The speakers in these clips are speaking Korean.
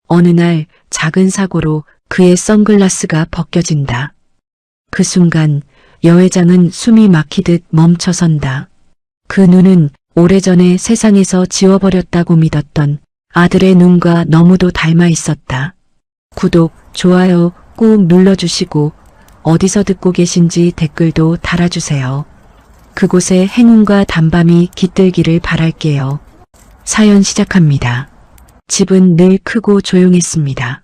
어느 날 작은 사고로 그의 선글라스가 벗겨진다. 그 순간 여회장은 숨이 막히듯 멈춰선다. 그 눈은 오래전에 세상에서 지워버렸다고 믿었던 아들의 눈과 너무도 닮아 있었다. 구독, 좋아요 꾹 눌러주시고 어디서 듣고 계신지 댓글도 달아주세요. 그곳에 행운과 단밤이 깃들기를 바랄게요. 사연 시작합니다. 집은 늘 크고 조용했습니다.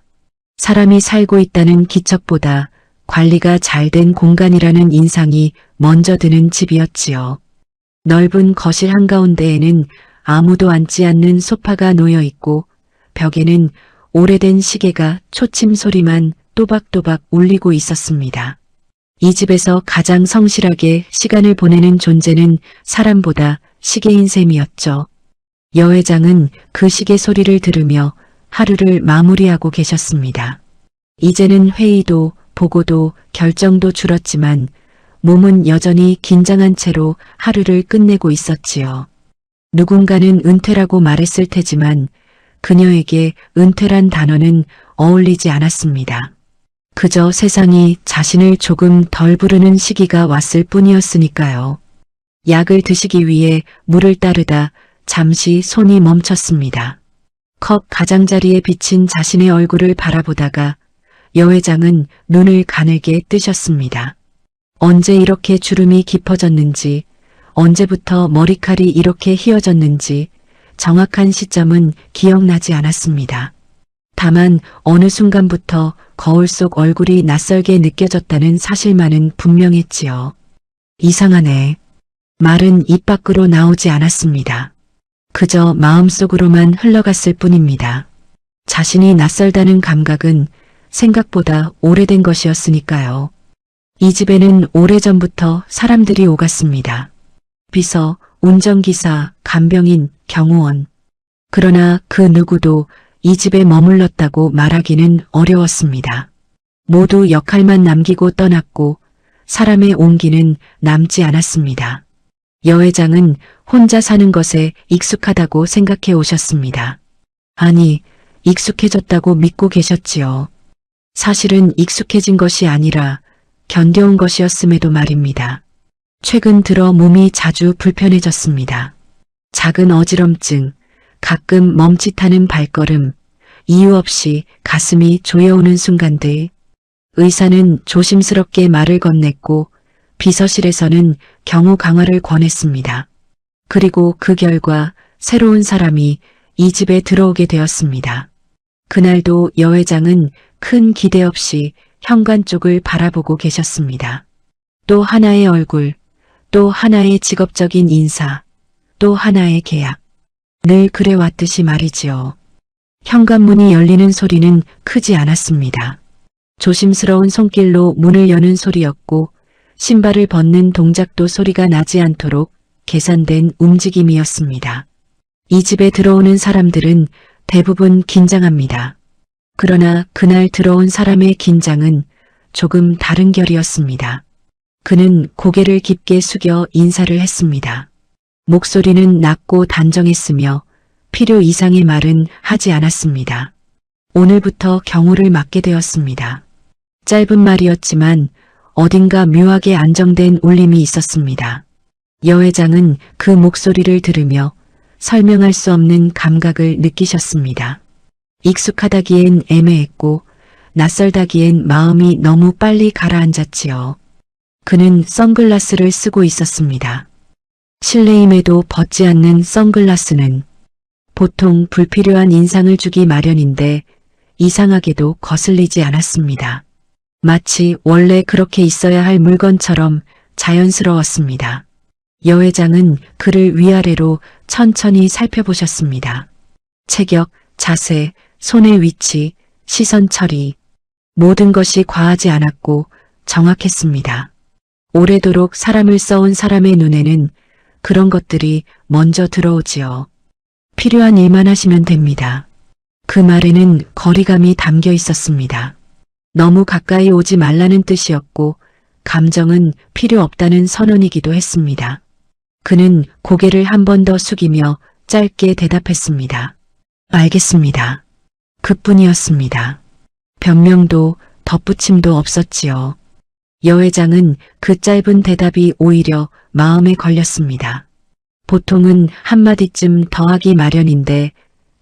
사람이 살고 있다는 기척보다 관리가 잘 된 공간이라는 인상이 먼저 드는 집이었지요. 넓은 거실 한가운데에는 아무도 앉지 않는 소파가 놓여 있고 벽에는 오래된 시계가 초침 소리만 또박또박 울리고 있었습니다. 이 집에서 가장 성실하게 시간을 보내는 존재는 사람보다 시계인 셈이었죠. 여회장은 그 시계 소리를 들으며 하루를 마무리하고 계셨습니다. 이제는 회의도 보고도 결정도 줄었지만 몸은 여전히 긴장한 채로 하루를 끝내고 있었지요. 누군가는 은퇴라고 말했을 테지만 그녀에게 은퇴란 단어는 어울리지 않았습니다. 그저 세상이 자신을 조금 덜 부르는 시기가 왔을 뿐이었으니까요. 약을 드시기 위해 물을 따르다 잠시 손이 멈췄습니다. 컵 가장자리에 비친 자신의 얼굴을 바라보다가 여회장은 눈을 가늘게 뜨셨습니다. 언제 이렇게 주름이 깊어졌는지, 언제부터 머리칼이 이렇게 휘어졌는지 정확한 시점은 기억나지 않았습니다. 다만 어느 순간부터 거울 속 얼굴이 낯설게 느껴졌다는 사실만은 분명했지요. 이상하네. 말은 입 밖으로 나오지 않았습니다. 그저 마음속으로만 흘러갔을 뿐입니다. 자신이 낯설다는 감각은 생각보다 오래된 것이었으니까요. 이 집에는 오래전부터 사람들이 오갔습니다. 비서, 운전기사, 간병인, 경호원. 그러나 그 누구도 이 집에 머물렀다고 말하기는 어려웠습니다. 모두 역할만 남기고 떠났고 사람의 온기는 남지 않았습니다. 여회장은 혼자 사는 것에 익숙하다고 생각해 오셨습니다. 아니, 익숙해졌다고 믿고 계셨지요. 사실은 익숙해진 것이 아니라 견뎌온 것이었음에도 말입니다. 최근 들어 몸이 자주 불편해졌습니다. 작은 어지럼증, 가끔 멈칫하는 발걸음, 이유 없이 가슴이 조여오는 순간들. 의사는 조심스럽게 말을 건넸고 비서실에서는 경호 강화를 권했습니다. 그리고 그 결과 새로운 사람이 이 집에 들어오게 되었습니다. 그날도 여회장은 큰 기대 없이 현관 쪽을 바라보고 계셨습니다. 또 하나의 얼굴, 또 하나의 직업적인 인사, 또 하나의 계약. 늘 그래왔듯이 말이지요. 현관문이 열리는 소리는 크지 않았습니다. 조심스러운 손길로 문을 여는 소리였고 신발을 벗는 동작도 소리가 나지 않도록 계산된 움직임이었습니다. 이 집에 들어오는 사람들은 대부분 긴장합니다. 그러나 그날 들어온 사람의 긴장은 조금 다른 결이었습니다. 그는 고개를 깊게 숙여 인사를 했습니다. 목소리는 낮고 단정했으며 필요 이상의 말은 하지 않았습니다. 오늘부터 경호를 맡게 되었습니다. 짧은 말이었지만 어딘가 묘하게 안정된 울림이 있었습니다. 여회장은 그 목소리를 들으며 설명할 수 없는 감각을 느끼셨습니다. 익숙하다기엔 애매했고 낯설다기엔 마음이 너무 빨리 가라앉았지요. 그는 선글라스를 쓰고 있었습니다. 실내임에도 벗지 않는 선글라스는 보통 불필요한 인상을 주기 마련인데 이상하게도 거슬리지 않았습니다. 마치 원래 그렇게 있어야 할 물건처럼 자연스러웠습니다. 여회장은 그를 위아래로 천천히 살펴보셨습니다. 체격, 자세, 손의 위치, 시선 처리, 모든 것이 과하지 않았고 정확했습니다. 오래도록 사람을 써온 사람의 눈에는 그런 것들이 먼저 들어오지요. 필요한 일만 하시면 됩니다. 그 말에는 거리감이 담겨 있었습니다. 너무 가까이 오지 말라는 뜻이었고 감정은 필요 없다는 선언이기도 했습니다. 그는 고개를 한 번 더 숙이며 짧게 대답했습니다. 알겠습니다. 그뿐이었습니다. 변명도 덧붙임도 없었지요. 여 회장은 그 짧은 대답이 오히려 마음에 걸렸습니다. 보통은 한마디쯤 더하기 마련인데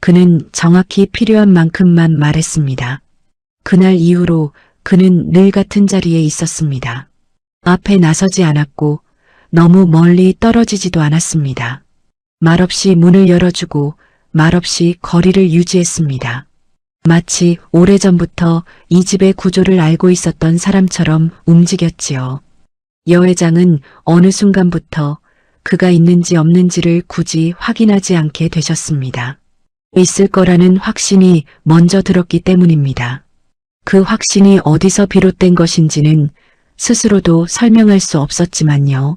그는 정확히 필요한 만큼만 말했습니다. 그날 이후로 그는 늘 같은 자리에 있었습니다. 앞에 나서지 않았고 너무 멀리 떨어지지도 않았습니다. 말없이 문을 열어주고 말없이 거리를 유지했습니다. 마치 오래전부터 이 집의 구조를 알고 있었던 사람처럼 움직였지요. 여 회장은 어느 순간부터 그가 있는지 없는지를 굳이 확인하지 않게 되셨습니다. 있을 거라는 확신이 먼저 들었기 때문입니다. 그 확신이 어디서 비롯된 것인지는 스스로도 설명할 수 없었지만요.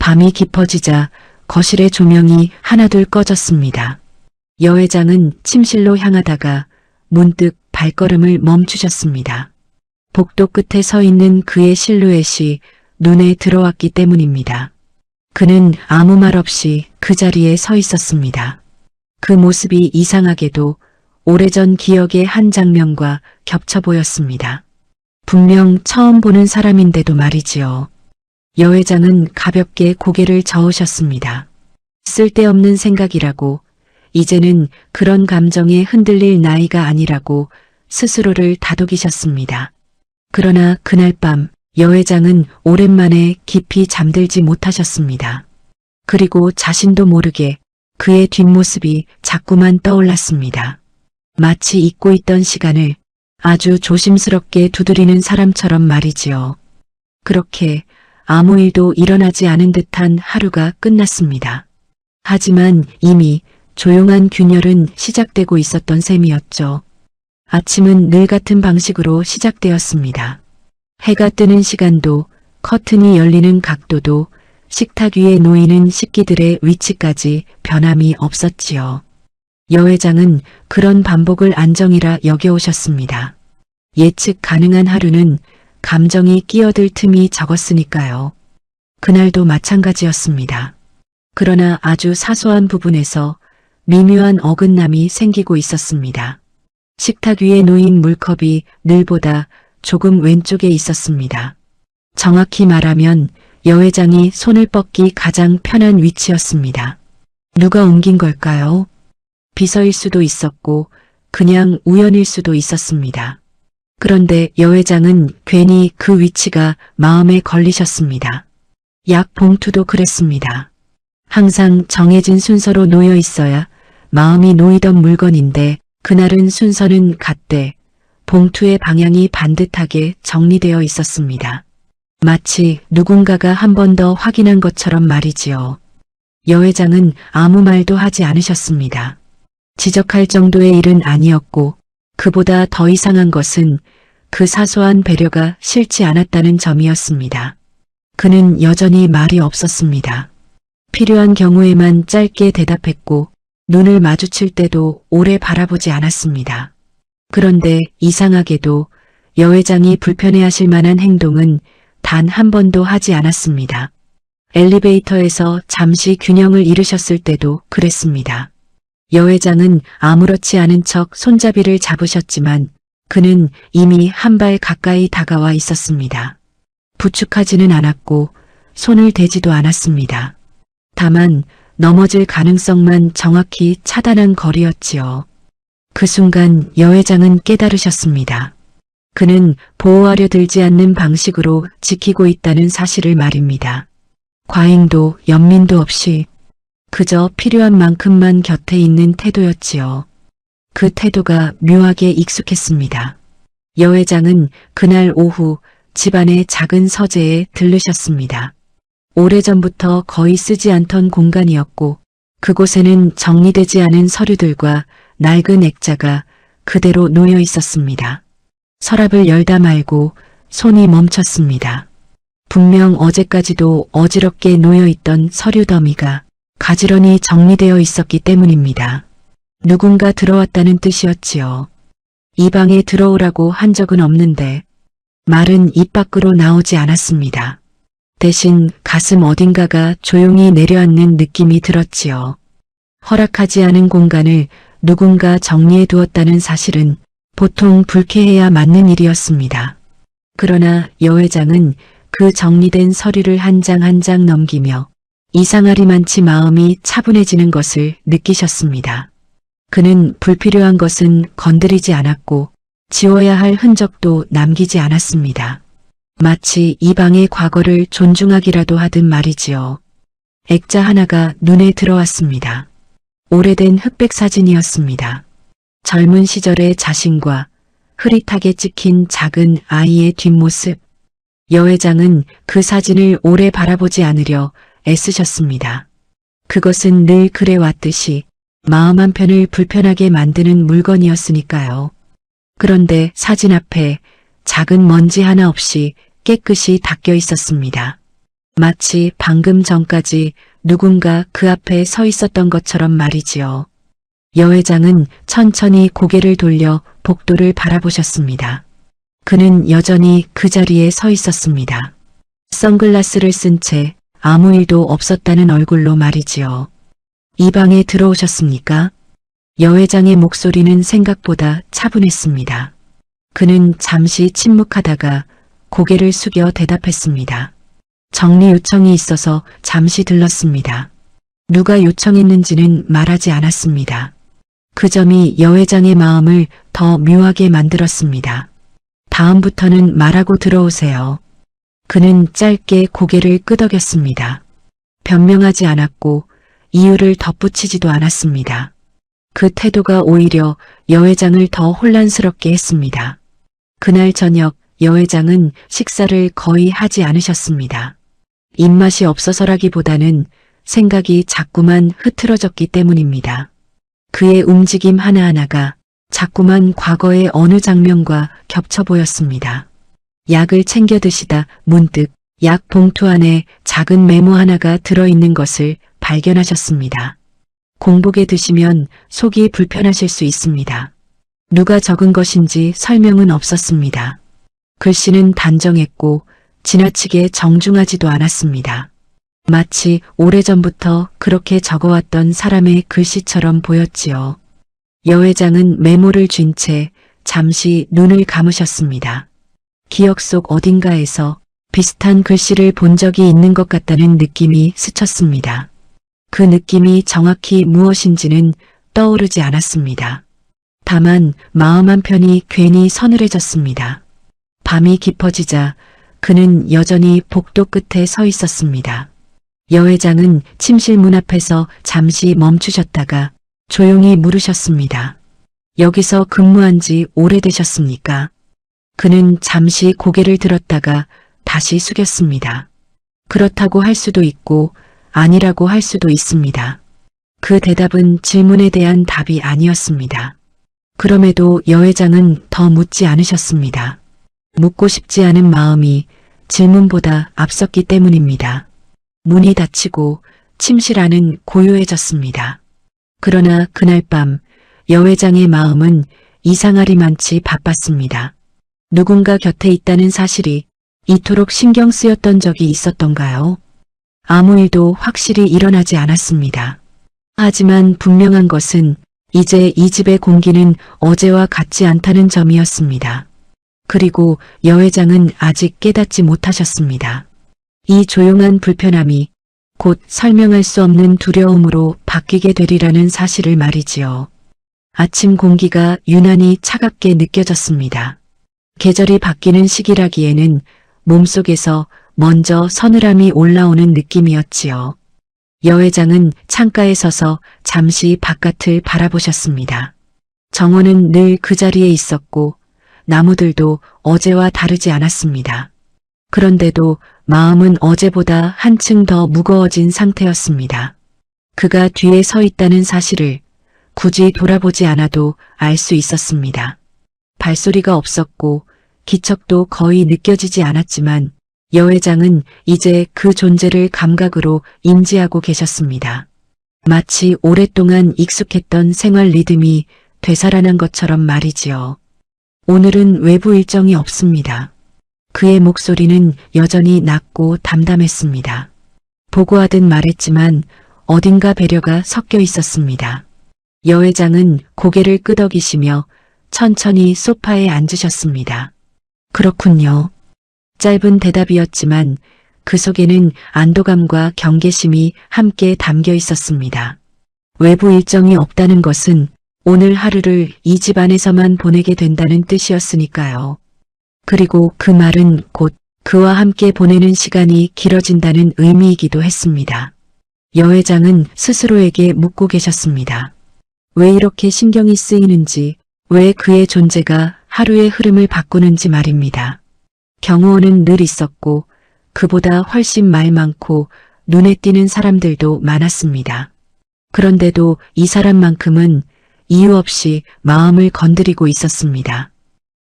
밤이 깊어지자 거실의 조명이 하나둘 꺼졌습니다. 여 회장은 침실로 향하다가 문득 발걸음을 멈추셨습니다. 복도 끝에 서 있는 그의 실루엣이 눈에 들어왔기 때문입니다. 그는 아무 말 없이 그 자리에 서 있었습니다. 그 모습이 이상하게도 오래전 기억의 한 장면과 겹쳐 보였습니다. 분명 처음 보는 사람인데도 말이지요. 여 회장은 가볍게 고개를 저으셨습니다. 쓸데없는 생각이라고, 이제는 그런 감정에 흔들릴 나이가 아니라고 스스로를 다독이셨습니다. 그러나 그날 밤 여 회장은 오랜만에 깊이 잠들지 못하셨습니다. 그리고 자신도 모르게 그의 뒷모습이 자꾸만 떠올랐습니다. 마치 잊고 있던 시간을 아주 조심스럽게 두드리는 사람처럼 말이지요. 그렇게 아무 일도 일어나지 않은 듯한 하루가 끝났습니다. 하지만 이미 조용한 균열은 시작되고 있었던 셈이었죠. 아침은 늘 같은 방식으로 시작되었습니다. 해가 뜨는 시간도, 커튼이 열리는 각도도, 식탁 위에 놓이는 식기들의 위치까지 변함이 없었지요. 여 회장은 그런 반복을 안정이라 여겨오셨습니다. 예측 가능한 하루는 감정이 끼어들 틈이 적었으니까요. 그날도 마찬가지였습니다. 그러나 아주 사소한 부분에서 미묘한 어긋남이 생기고 있었습니다. 식탁 위에 놓인 물컵이 늘보다 조금 왼쪽에 있었습니다. 정확히 말하면 여 회장이 손을 뻗기 가장 편한 위치였습니다. 누가 옮긴 걸까요? 비서일 수도 있었고 그냥 우연일 수도 있었습니다. 그런데 여 회장은 괜히 그 위치가 마음에 걸리셨습니다. 약 봉투도 그랬습니다. 항상 정해진 순서로 놓여 있어야 마음이 놓이던 물건인데 그날은 순서는 같되 봉투의 방향이 반듯하게 정리되어 있었습니다. 마치 누군가가 한 번 더 확인한 것처럼 말이지요. 여 회장은 아무 말도 하지 않으셨습니다. 지적할 정도의 일은 아니었고 그보다 더 이상한 것은 그 사소한 배려가 싫지 않았다는 점이었습니다. 그는 여전히 말이 없었습니다. 필요한 경우에만 짧게 대답했고 눈을 마주칠 때도 오래 바라보지 않았습니다. 그런데 이상하게도 여 회장이 불편해하실 만한 행동은 단 한 번도 하지 않았습니다. 엘리베이터에서 잠시 균형을 잃으셨을 때도 그랬습니다. 여 회장은 아무렇지 않은 척 손잡이를 잡으셨지만 그는 이미 한 발 가까이 다가와 있었습니다. 부축하지는 않았고 손을 대지도 않았습니다. 다만 넘어질 가능성만 정확히 차단한 거리였지요. 그 순간 여 회장은 깨달으셨습니다. 그는 보호하려 들지 않는 방식으로 지키고 있다는 사실을 말입니다. 과잉도 연민도 없이 그저 필요한 만큼만 곁에 있는 태도였지요. 그 태도가 묘하게 익숙했습니다. 여 회장은 그날 오후 집안의 작은 서재에 들르셨습니다. 오래전부터 거의 쓰지 않던 공간이었고 그곳에는 정리되지 않은 서류들과 낡은 액자가 그대로 놓여 있었습니다. 서랍을 열다 말고 손이 멈췄습니다. 분명 어제까지도 어지럽게 놓여있던 서류 더미가 가지런히 정리되어 있었기 때문입니다. 누군가 들어왔다는 뜻이었지요. 이 방에 들어오라고 한 적은 없는데 말은 입 밖으로 나오지 않았습니다. 대신 가슴 어딘가가 조용히 내려앉는 느낌이 들었지요. 허락하지 않은 공간을 누군가 정리해 두었다는 사실은 보통 불쾌해야 맞는 일이었습니다. 그러나 여 회장은 그 정리된 서류를 한 장 한 장 넘기며 이상하리만치 마음이 차분해지는 것을 느끼셨습니다. 그는 불필요한 것은 건드리지 않았고 지워야 할 흔적도 남기지 않았습니다. 마치 이 방의 과거를 존중하기라도 하듯 말이지요. 액자 하나가 눈에 들어왔습니다. 오래된 흑백 사진이었습니다. 젊은 시절의 자신과 흐릿하게 찍힌 작은 아이의 뒷모습. 여 회장은 그 사진을 오래 바라보지 않으려 애쓰셨습니다. 그것은 늘 그래왔듯이 마음 한편을 불편하게 만드는 물건이었으니까요. 그런데 사진 앞에 작은 먼지 하나 없이 깨끗이 닦여 있었습니다. 마치 방금 전까지 누군가 그 앞에 서 있었던 것처럼 말이지요. 여 회장은 천천히 고개를 돌려 복도를 바라보셨습니다. 그는 여전히 그 자리에 서 있었습니다. 선글라스를 쓴 채 아무 일도 없었다는 얼굴로 말이지요. 이 방에 들어오셨습니까? 여 회장의 목소리는 생각보다 차분했습니다. 그는 잠시 침묵하다가 고개를 숙여 대답했습니다. 정리 요청이 있어서 잠시 들렀습니다. 누가 요청했는지는 말하지 않았습니다. 그 점이 여 회장의 마음을 더 묘하게 만들었습니다. 다음부터는 말하고 들어오세요. 그는 짧게 고개를 끄덕였습니다. 변명하지 않았고 이유를 덧붙이지도 않았습니다. 그 태도가 오히려 여 회장을 더 혼란스럽게 했습니다. 그날 저녁 여 회장은 식사를 거의 하지 않으셨습니다. 입맛이 없어서라기보다는 생각이 자꾸만 흐트러졌기 때문입니다. 그의 움직임 하나하나가 자꾸만 과거의 어느 장면과 겹쳐 보였습니다. 약을 챙겨 드시다 문득 약 봉투 안에 작은 메모 하나가 들어있는 것을 발견하셨습니다. 공복에 드시면 속이 불편하실 수 있습니다. 누가 적은 것인지 설명은 없었습니다. 글씨는 단정했고 지나치게 정중하지도 않았습니다. 마치 오래전부터 그렇게 적어왔던 사람의 글씨처럼 보였지요. 여 회장은 메모를 쥔 채 잠시 눈을 감으셨습니다. 기억 속 어딘가에서 비슷한 글씨를 본 적이 있는 것 같다는 느낌이 스쳤습니다. 그 느낌이 정확히 무엇인지는 떠오르지 않았습니다. 다만 마음 한편이 괜히 서늘해졌습니다. 밤이 깊어지자 그는 여전히 복도 끝에 서 있었습니다. 여 회장은 침실 문 앞에서 잠시 멈추셨다가 조용히 물으셨습니다. 여기서 근무한 지 오래되셨습니까? 그는 잠시 고개를 들었다가 다시 숙였습니다. 그렇다고 할 수도 있고 아니라고 할 수도 있습니다. 그 대답은 질문에 대한 답이 아니었습니다. 그럼에도 여 회장은 더 묻지 않으셨습니다. 묻고 싶지 않은 마음이 질문보다 앞섰기 때문입니다. 문이 닫히고 침실 안은 고요해졌습니다. 그러나 그날 밤 여 회장의 마음은 이상하리만치 바빴습니다. 누군가 곁에 있다는 사실이 이토록 신경 쓰였던 적이 있었던가요? 아무 일도 확실히 일어나지 않았습니다. 하지만 분명한 것은 이제 이 집의 공기는 어제와 같지 않다는 점이었습니다. 그리고 여 회장은 아직 깨닫지 못하셨습니다. 이 조용한 불편함이 곧 설명할 수 없는 두려움으로 바뀌게 되리라는 사실을 말이지요. 아침 공기가 유난히 차갑게 느껴졌습니다. 계절이 바뀌는 시기라기에는 몸속에서 먼저 서늘함이 올라오는 느낌이었지요. 여 회장은 창가에 서서 잠시 바깥을 바라보셨습니다. 정원은 늘 그 자리에 있었고 나무들도 어제와 다르지 않았습니다. 그런데도 마음은 어제보다 한층 더 무거워진 상태였습니다. 그가 뒤에 서 있다는 사실을 굳이 돌아보지 않아도 알 수 있었습니다. 발소리가 없었고 기척도 거의 느껴지지 않았지만 여 회장은 이제 그 존재를 감각으로 인지하고 계셨습니다. 마치 오랫동안 익숙했던 생활 리듬이 되살아난 것처럼 말이지요. 오늘은 외부 일정이 없습니다. 그의 목소리는 여전히 낮고 담담했습니다. 보고하듯 말했지만 어딘가 배려가 섞여 있었습니다. 여 회장은 고개를 끄덕이시며 천천히 소파에 앉으셨습니다. 그렇군요. 짧은 대답이었지만 그 속에는 안도감과 경계심이 함께 담겨 있었습니다. 외부 일정이 없다는 것은 오늘 하루를 이 집 안에서만 보내게 된다는 뜻이었으니까요. 그리고 그 말은 곧 그와 함께 보내는 시간이 길어진다는 의미이기도 했습니다. 여 회장은 스스로에게 묻고 계셨습니다. 왜 이렇게 신경이 쓰이는지, 왜 그의 존재가 하루의 흐름을 바꾸는지 말입니다. 경호원은 늘 있었고 그보다 훨씬 말 많고 눈에 띄는 사람들도 많았습니다. 그런데도 이 사람만큼은 이유 없이 마음을 건드리고 있었습니다.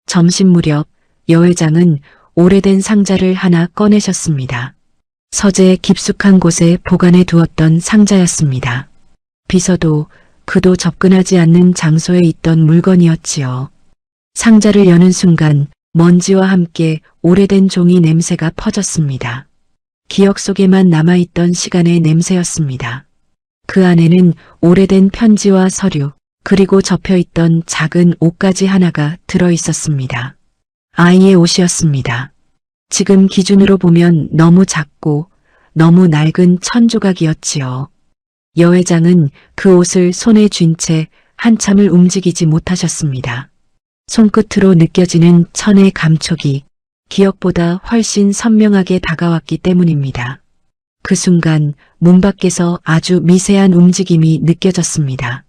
점심 무렵 여 회장은 오래된 상자를 하나 꺼내셨습니다. 서재 깊숙한 곳에 보관해 두었던 상자였습니다. 비서도 그도 접근하지 않는 장소에 있던 물건이었지요. 상자를 여는 순간 먼지와 함께 오래된 종이 냄새가 퍼졌습니다. 기억 속에만 남아있던 시간의 냄새였습니다. 그 안에는 오래된 편지와 서류, 그리고 접혀있던 작은 옷가지 하나가 들어있었습니다. 아이의 옷이었습니다. 지금 기준으로 보면 너무 작고 너무 낡은 천조각이었지요. 여 회장은 그 옷을 손에 쥔 채 한참을 움직이지 못하셨습니다. 손끝으로 느껴지는 천의 감촉이 기억보다 훨씬 선명하게 다가왔기 때문입니다. 그 순간 문 밖에서 아주 미세한 움직임이 느껴졌습니다.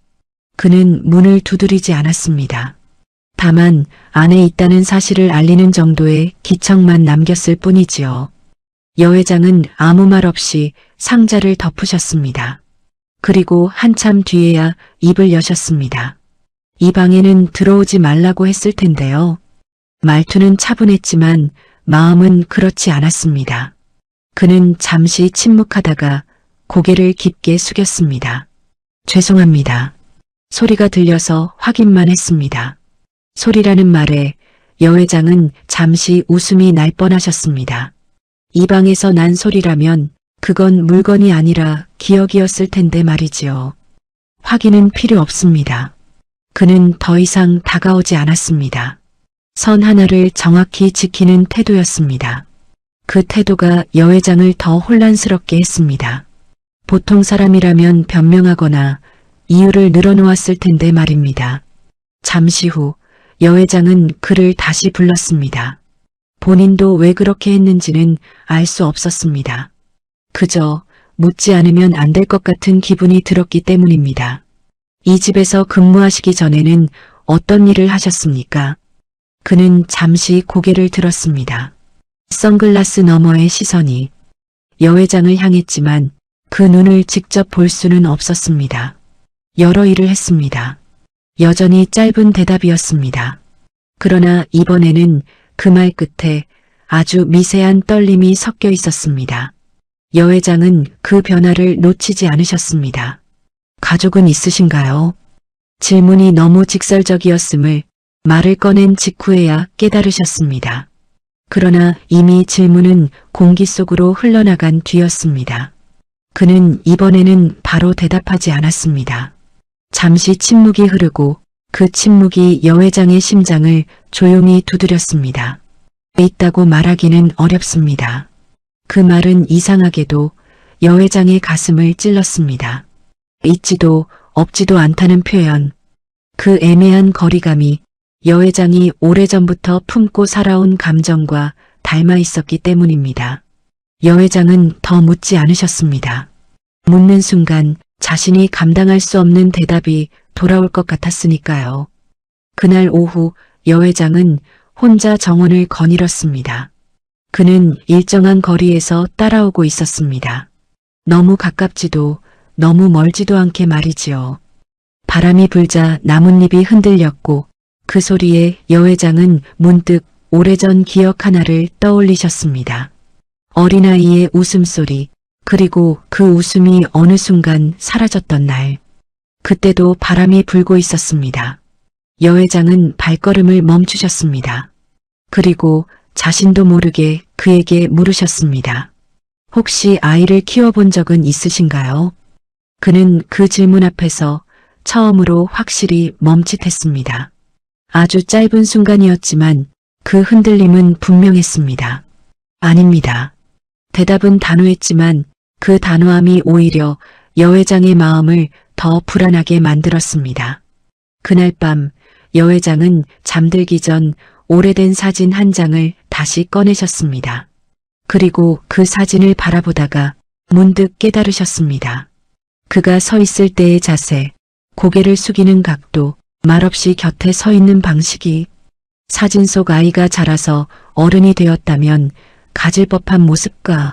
그는 문을 두드리지 않았습니다. 다만 안에 있다는 사실을 알리는 정도의 기척만 남겼을 뿐이지요. 여 회장은 아무 말 없이 상자를 덮으셨습니다. 그리고 한참 뒤에야 입을 여셨습니다. 이 방에는 들어오지 말라고 했을 텐데요. 말투는 차분했지만 마음은 그렇지 않았습니다. 그는 잠시 침묵하다가 고개를 깊게 숙였습니다. 죄송합니다. 소리가 들려서 확인만 했습니다. 소리라는 말에 여 회장은 잠시 웃음이 날 뻔하셨습니다. 이 방에서 난 소리라면 그건 물건이 아니라 기억이었을 텐데 말이지요. 확인은 필요 없습니다. 그는 더 이상 다가오지 않았습니다. 선 하나를 정확히 지키는 태도였습니다. 그 태도가 여 회장을 더 혼란스럽게 했습니다. 보통 사람이라면 변명하거나 이유를 늘어놓았을 텐데 말입니다. 잠시 후 여 회장은 그를 다시 불렀습니다. 본인도 왜 그렇게 했는지는 알 수 없었습니다. 그저 묻지 않으면 안 될 것 같은 기분이 들었기 때문입니다. 이 집에서 근무하시기 전에는 어떤 일을 하셨습니까? 그는 잠시 고개를 들었습니다. 선글라스 너머의 시선이 여 회장을 향했지만 그 눈을 직접 볼 수는 없었습니다. 여러 일을 했습니다. 여전히 짧은 대답이었습니다. 그러나 이번에는 그 말 끝에 아주 미세한 떨림이 섞여 있었습니다. 여 회장은 그 변화를 놓치지 않으셨습니다. 가족은 있으신가요? 질문이 너무 직설적이었음을 말을 꺼낸 직후에야 깨달으셨습니다. 그러나 이미 질문은 공기 속으로 흘러나간 뒤였습니다. 그는 이번에는 바로 대답하지 않았습니다. 잠시 침묵이 흐르고 그 침묵이 여 회장의 심장을 조용히 두드렸습니다. 있다고 말하기는 어렵습니다. 그 말은 이상하게도 여 회장의 가슴을 찔렀습니다. 있지도 없지도 않다는 표현, 그 애매한 거리감이 여 회장이 오래전부터 품고 살아온 감정과 닮아 있었기 때문입니다. 여 회장은 더 묻지 않으셨습니다. 묻는 순간 자신이 감당할 수 없는 대답이 돌아올 것 같았으니까요. 그날 오후 여 회장은 혼자 정원을 거닐었습니다. 그는 일정한 거리에서 따라오고 있었습니다. 너무 가깝지도 너무 멀지도 않게 말이지요. 바람이 불자 나뭇잎이 흔들렸고 그 소리에 여 회장은 문득 오래전 기억 하나를 떠올리셨습니다. 어린아이의 웃음소리, 그리고 그 웃음이 어느 순간 사라졌던 날. 그때도 바람이 불고 있었습니다. 여 회장은 발걸음을 멈추셨습니다. 그리고 자신도 모르게 그에게 물으셨습니다. 혹시 아이를 키워본 적은 있으신가요? 그는 그 질문 앞에서 처음으로 확실히 멈칫했습니다. 아주 짧은 순간이었지만 그 흔들림은 분명했습니다. 아닙니다. 대답은 단호했지만 그 단호함이 오히려 여 회장의 마음을 더 불안하게 만들었습니다. 그날 밤 여 회장은 잠들기 전 오래된 사진 한 장을 다시 꺼내셨습니다. 그리고 그 사진을 바라보다가 문득 깨달으셨습니다. 그가 서 있을 때의 자세, 고개를 숙이는 각도, 말없이 곁에 서 있는 방식이 사진 속 아이가 자라서 어른이 되었다면 가질 법한 모습과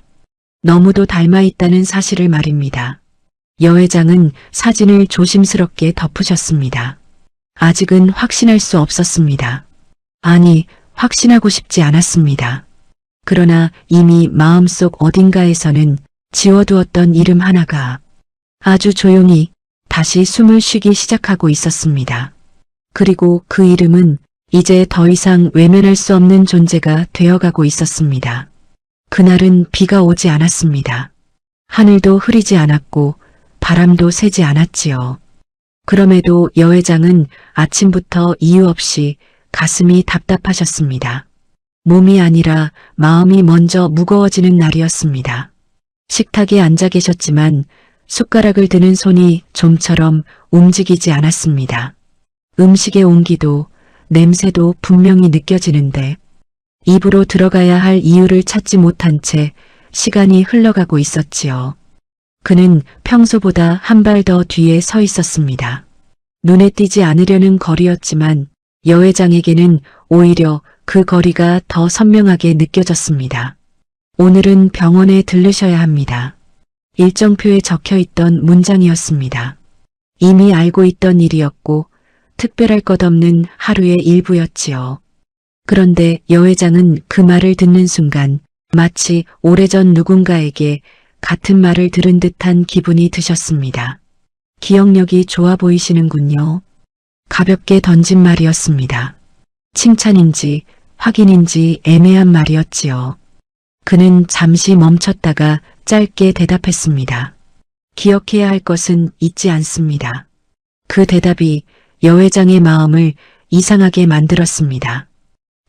너무도 닮아 있다는 사실을 말입니다. 여 회장은 사진을 조심스럽게 덮으셨습니다. 아직은 확신할 수 없었습니다. 아니, 확신하고 싶지 않았습니다. 그러나 이미 마음속 어딘가에서는 지워두었던 이름 하나가 아주 조용히 다시 숨을 쉬기 시작하고 있었습니다. 그리고 그 이름은 이제 더 이상 외면할 수 없는 존재가 되어가고 있었습니다. 그날은 비가 오지 않았습니다. 하늘도 흐리지 않았고 바람도 새지 않았지요. 그럼에도 여 회장은 아침부터 이유 없이 가슴이 답답하셨습니다. 몸이 아니라 마음이 먼저 무거워지는 날이었습니다. 식탁에 앉아 계셨지만 숟가락을 드는 손이 좀처럼 움직이지 않았습니다. 음식의 온기도 냄새도 분명히 느껴지는데 입으로 들어가야 할 이유를 찾지 못한 채 시간이 흘러가고 있었지요. 그는 평소보다 한 발 더 뒤에 서 있었습니다. 눈에 띄지 않으려는 거리였지만 여 회장에게는 오히려 그 거리가 더 선명하게 느껴졌습니다. 오늘은 병원에 들르셔야 합니다. 일정표에 적혀있던 문장이었습니다. 이미 알고 있던 일이었고 특별할 것 없는 하루의 일부였지요. 그런데 여 회장은 그 말을 듣는 순간 마치 오래전 누군가에게 같은 말을 들은 듯한 기분이 드셨습니다. 기억력이 좋아 보이시는군요. 가볍게 던진 말이었습니다. 칭찬인지 확인인지 애매한 말이었지요. 그는 잠시 멈췄다가 짧게 대답했습니다. 기억해야 할 것은 잊지 않습니다. 그 대답이 여 회장의 마음을 이상하게 만들었습니다.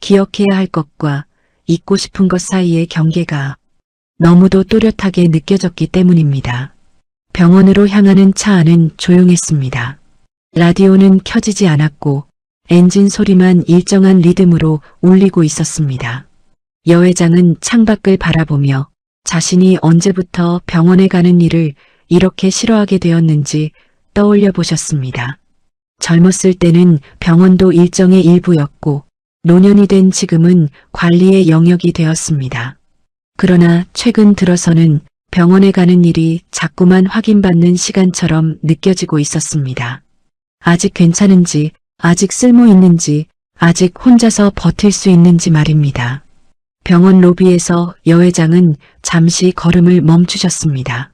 기억해야 할 것과 잊고 싶은 것 사이의 경계가 너무도 또렷하게 느껴졌기 때문입니다. 병원으로 향하는 차 안은 조용했습니다. 라디오는 켜지지 않았고 엔진 소리만 일정한 리듬으로 울리고 있었습니다. 여 회장은 창밖을 바라보며 자신이 언제부터 병원에 가는 일을 이렇게 싫어하게 되었는지 떠올려 보셨습니다. 젊었을 때는 병원도 일정의 일부였고 노년이 된 지금은 관리의 영역이 되었습니다. 그러나 최근 들어서는 병원에 가는 일이 자꾸만 확인받는 시간처럼 느껴지고 있었습니다. 아직 괜찮은지, 아직 쓸모 있는지, 아직 혼자서 버틸 수 있는지 말입니다. 병원 로비에서 여 회장은 잠시 걸음을 멈추셨습니다.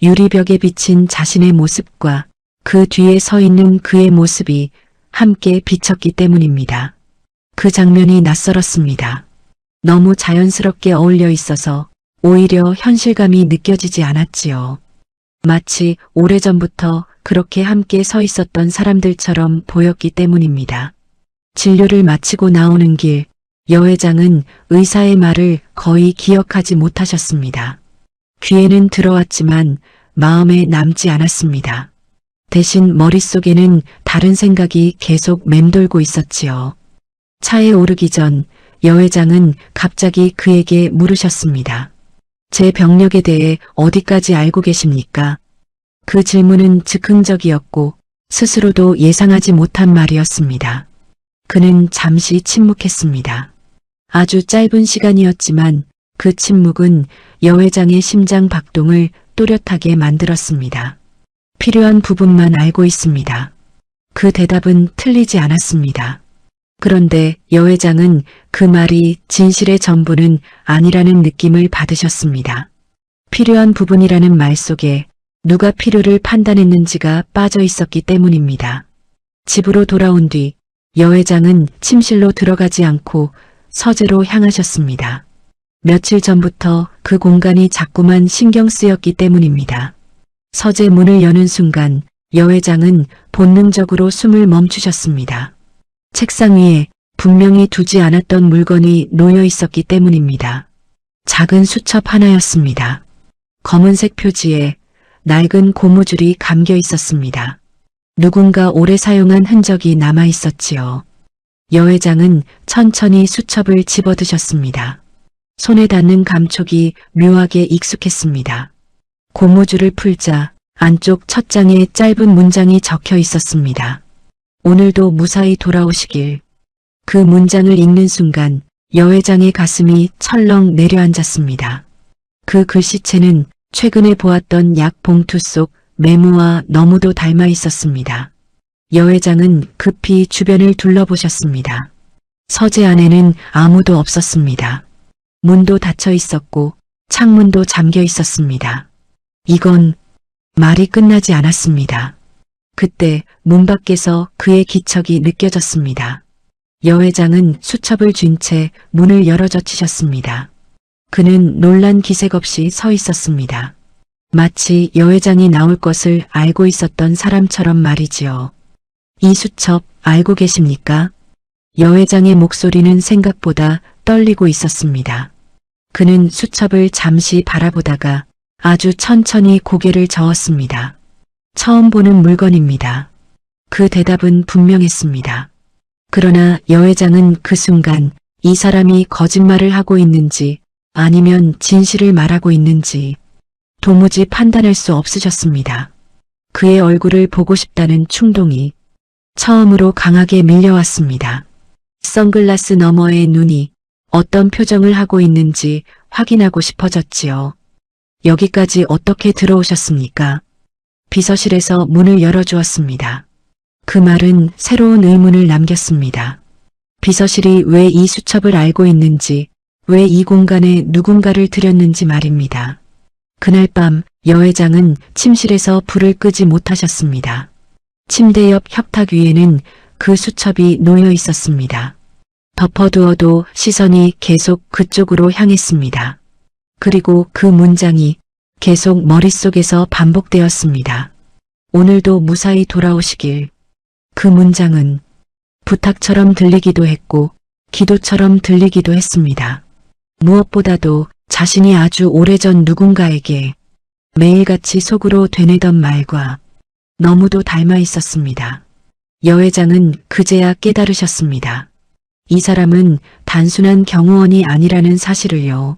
유리벽에 비친 자신의 모습과 그 뒤에 서 있는 그의 모습이 함께 비쳤기 때문입니다. 그 장면이 낯설었습니다. 너무 자연스럽게 어울려 있어서 오히려 현실감이 느껴지지 않았지요. 마치 오래전부터 그렇게 함께 서 있었던 사람들처럼 보였기 때문입니다. 진료를 마치고 나오는 길, 여 회장은 의사의 말을 거의 기억하지 못하셨습니다. 귀에는 들어왔지만 마음에 남지 않았습니다. 대신 머릿속에는 다른 생각이 계속 맴돌고 있었지요. 차에 오르기 전 여 회장은 갑자기 그에게 물으셨습니다. 제 병력에 대해 어디까지 알고 계십니까? 그 질문은 즉흥적이었고 스스로도 예상하지 못한 말이었습니다. 그는 잠시 침묵했습니다. 아주 짧은 시간이었지만 그 침묵은 여 회장의 심장 박동을 또렷하게 만들었습니다. 필요한 부분만 알고 있습니다. 그 대답은 틀리지 않았습니다. 그런데 여 회장은 그 말이 진실의 전부는 아니라는 느낌을 받으셨습니다. 필요한 부분이라는 말 속에 누가 필요를 판단했는지가 빠져 있었기 때문입니다. 집으로 돌아온 뒤 여 회장은 침실로 들어가지 않고 서재로 향하셨습니다. 며칠 전부터 그 공간이 자꾸만 신경 쓰였기 때문입니다. 서재 문을 여는 순간 여 회장은 본능적으로 숨을 멈추셨습니다. 책상 위에 분명히 두지 않았던 물건이 놓여 있었기 때문입니다. 작은 수첩 하나였습니다. 검은색 표지에 낡은 고무줄이 감겨 있었습니다. 누군가 오래 사용한 흔적이 남아 있었지요. 여 회장은 천천히 수첩을 집어드셨습니다. 손에 닿는 감촉이 묘하게 익숙했습니다. 고무줄을 풀자 안쪽 첫 장에 짧은 문장이 적혀 있었습니다. 오늘도 무사히 돌아오시길. 그 문장을 읽는 순간 여 회장의 가슴이 철렁 내려앉았습니다. 그 글씨체는 최근에 보았던 약 봉투 속 메모와 너무도 닮아 있었습니다. 여 회장은 급히 주변을 둘러보셨습니다. 서재 안에는 아무도 없었습니다. 문도 닫혀 있었고 창문도 잠겨 있었습니다. 이건 말이 끝나지 않았습니다. 그때 문 밖에서 그의 기척이 느껴졌습니다. 여 회장은 수첩을 쥔 채 문을 열어 젖히셨습니다. 그는 놀란 기색 없이 서 있었습니다. 마치 여 회장이 나올 것을 알고 있었던 사람처럼 말이지요. 이 수첩 알고 계십니까? 여 회장의 목소리는 생각보다 떨리고 있었습니다. 그는 수첩을 잠시 바라보다가 아주 천천히 고개를 저었습니다. 처음 보는 물건입니다. 그 대답은 분명했습니다. 그러나 여 회장은 그 순간 이 사람이 거짓말을 하고 있는지 아니면 진실을 말하고 있는지 도무지 판단할 수 없으셨습니다. 그의 얼굴을 보고 싶다는 충동이 처음으로 강하게 밀려왔습니다. 선글라스 너머의 눈이 어떤 표정을 하고 있는지 확인하고 싶어졌지요. 여기까지 어떻게 들어오셨습니까? 비서실에서 문을 열어주었습니다. 그 말은 새로운 의문을 남겼습니다. 비서실이 왜 이 수첩을 알고 있는지, 왜 이 공간에 누군가를 들였는지 말입니다. 그날 밤 여 회장은 침실에서 불을 끄지 못하셨습니다. 침대 옆 협탁 위에는 그 수첩이 놓여 있었습니다. 덮어두어도 시선이 계속 그쪽으로 향했습니다. 그리고 그 문장이 계속 머릿속에서 반복되었습니다. 오늘도 무사히 돌아오시길. 그 문장은 부탁처럼 들리기도 했고 기도처럼 들리기도 했습니다. 무엇보다도 자신이 아주 오래전 누군가에게 매일같이 속으로 되뇌던 말과 너무도 닮아 있었습니다. 여 회장은 그제야 깨달으셨습니다. 이 사람은 단순한 경호원이 아니라는 사실을요.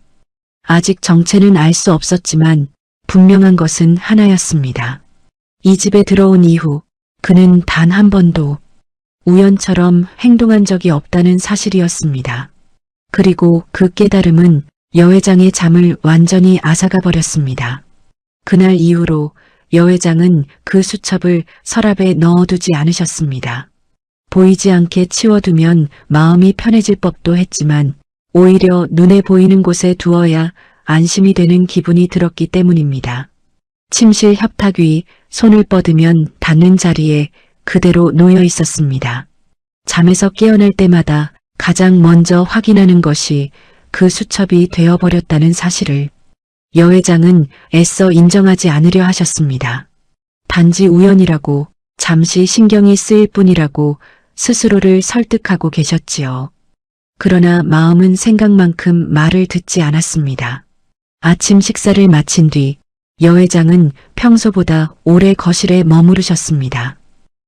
아직 정체는 알 수 없었지만 분명한 것은 하나였습니다. 이 집에 들어온 이후 그는 단 한 번도 우연처럼 행동한 적이 없다는 사실이었습니다. 그리고 그 깨달음은 여 회장의 잠을 완전히 앗아가 버렸습니다. 그날 이후로 여 회장은 그 수첩을 서랍에 넣어두지 않으셨습니다. 보이지 않게 치워두면 마음이 편해질 법도 했지만 오히려 눈에 보이는 곳에 두어야 안심이 되는 기분이 들었기 때문입니다. 침실 협탁 위 손을 뻗으면 닿는 자리에 그대로 놓여 있었습니다. 잠에서 깨어날 때마다 가장 먼저 확인하는 것이 그 수첩이 되어버렸다는 사실을 여 회장은 애써 인정하지 않으려 하셨습니다. 단지 우연이라고, 잠시 신경이 쓰일 뿐이라고 스스로를 설득하고 계셨지요. 그러나 마음은 생각만큼 말을 듣지 않았습니다. 아침 식사를 마친 뒤 여 회장은 평소보다 오래 거실에 머무르셨습니다.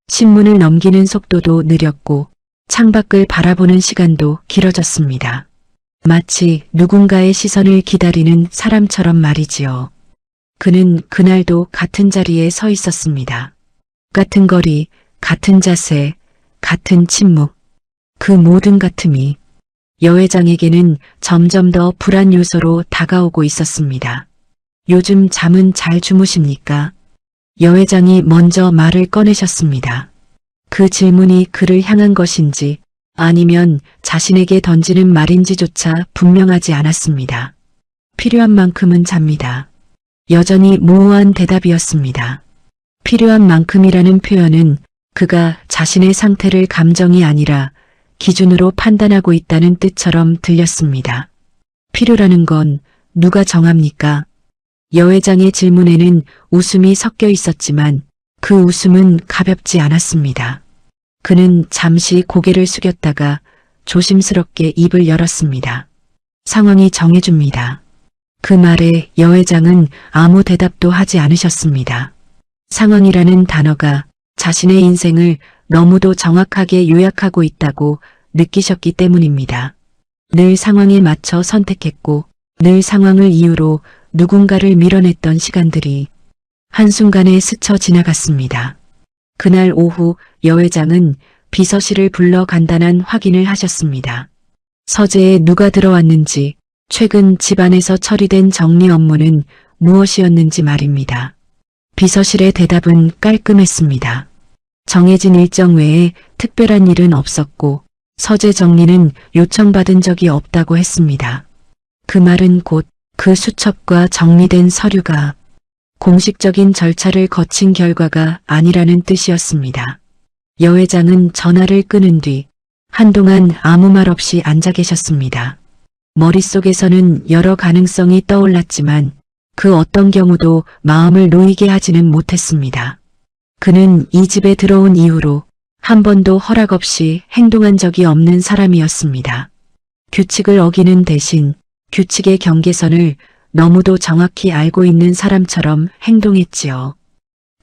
신문을 넘기는 속도도 느렸고 창밖을 바라보는 시간도 길어졌습니다. 마치 누군가의 시선을 기다리는 사람처럼 말이지요. 그는 그날도 같은 자리에 서 있었습니다. 같은 거리, 같은 자세, 같은 침묵, 그 모든 같음이 여 회장에게는 점점 더 불안 요소로 다가오고 있었습니다. 요즘 잠은 잘 주무십니까? 여 회장이 먼저 말을 꺼내셨습니다. 그 질문이 그를 향한 것인지 아니면 자신에게 던지는 말인지조차 분명하지 않았습니다. 필요한 만큼은 잡니다. 여전히 모호한 대답이었습니다. 필요한 만큼이라는 표현은 그가 자신의 상태를 감정이 아니라 기준으로 판단하고 있다는 뜻처럼 들렸습니다. 필요라는 건 누가 정합니까? 여 회장의 질문에는 웃음이 섞여 있었지만 그 웃음은 가볍지 않았습니다. 그는 잠시 고개를 숙였다가 조심스럽게 입을 열었습니다. 상황이 정해줍니다. 그 말에 여 회장은 아무 대답도 하지 않으셨습니다. 상황이라는 단어가 자신의 인생을 너무도 정확하게 요약하고 있다고 느끼셨기 때문입니다. 늘 상황에 맞춰 선택했고 늘 상황을 이유로 누군가를 밀어냈던 시간들이 한순간에 스쳐 지나갔습니다. 그날 오후 여 회장은 비서실을 불러 간단한 확인을 하셨습니다. 서재에 누가 들어왔는지, 최근 집안에서 처리된 정리 업무는 무엇이었는지 말입니다. 비서실의 대답은 깔끔했습니다. 정해진 일정 외에 특별한 일은 없었고 서재 정리는 요청받은 적이 없다고 했습니다. 그 말은 곧 그 수첩과 정리된 서류가 공식적인 절차를 거친 결과가 아니라는 뜻이었습니다. 여 회장은 전화를 끊은 뒤 한동안 아무 말 없이 앉아 계셨습니다. 머릿속에서는 여러 가능성이 떠올랐지만 그 어떤 경우도 마음을 놓이게 하지는 못했습니다. 그는 이 집에 들어온 이후로 한 번도 허락 없이 행동한 적이 없는 사람이었습니다. 규칙을 어기는 대신 규칙의 경계선을 너무도 정확히 알고 있는 사람처럼 행동했지요.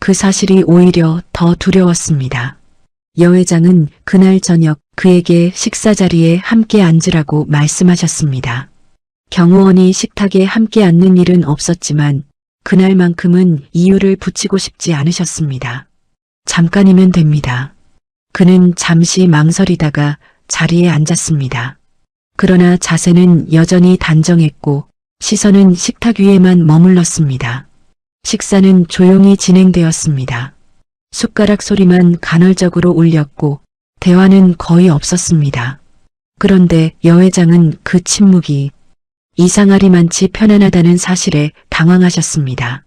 그 사실이 오히려 더 두려웠습니다. 여 회장은 그날 저녁 그에게 식사 자리에 함께 앉으라고 말씀하셨습니다. 경호원이 식탁에 함께 앉는 일은 없었지만 그날만큼은 이유를 붙이고 싶지 않으셨습니다. 잠깐이면 됩니다. 그는 잠시 망설이다가 자리에 앉았습니다. 그러나 자세는 여전히 단정했고 시선은 식탁 위에만 머물렀습니다. 식사는 조용히 진행되었습니다. 숟가락 소리만 간헐적으로 울렸고 대화는 거의 없었습니다. 그런데 여 회장은 그 침묵이 이상하리만치 편안하다는 사실에 당황하셨습니다.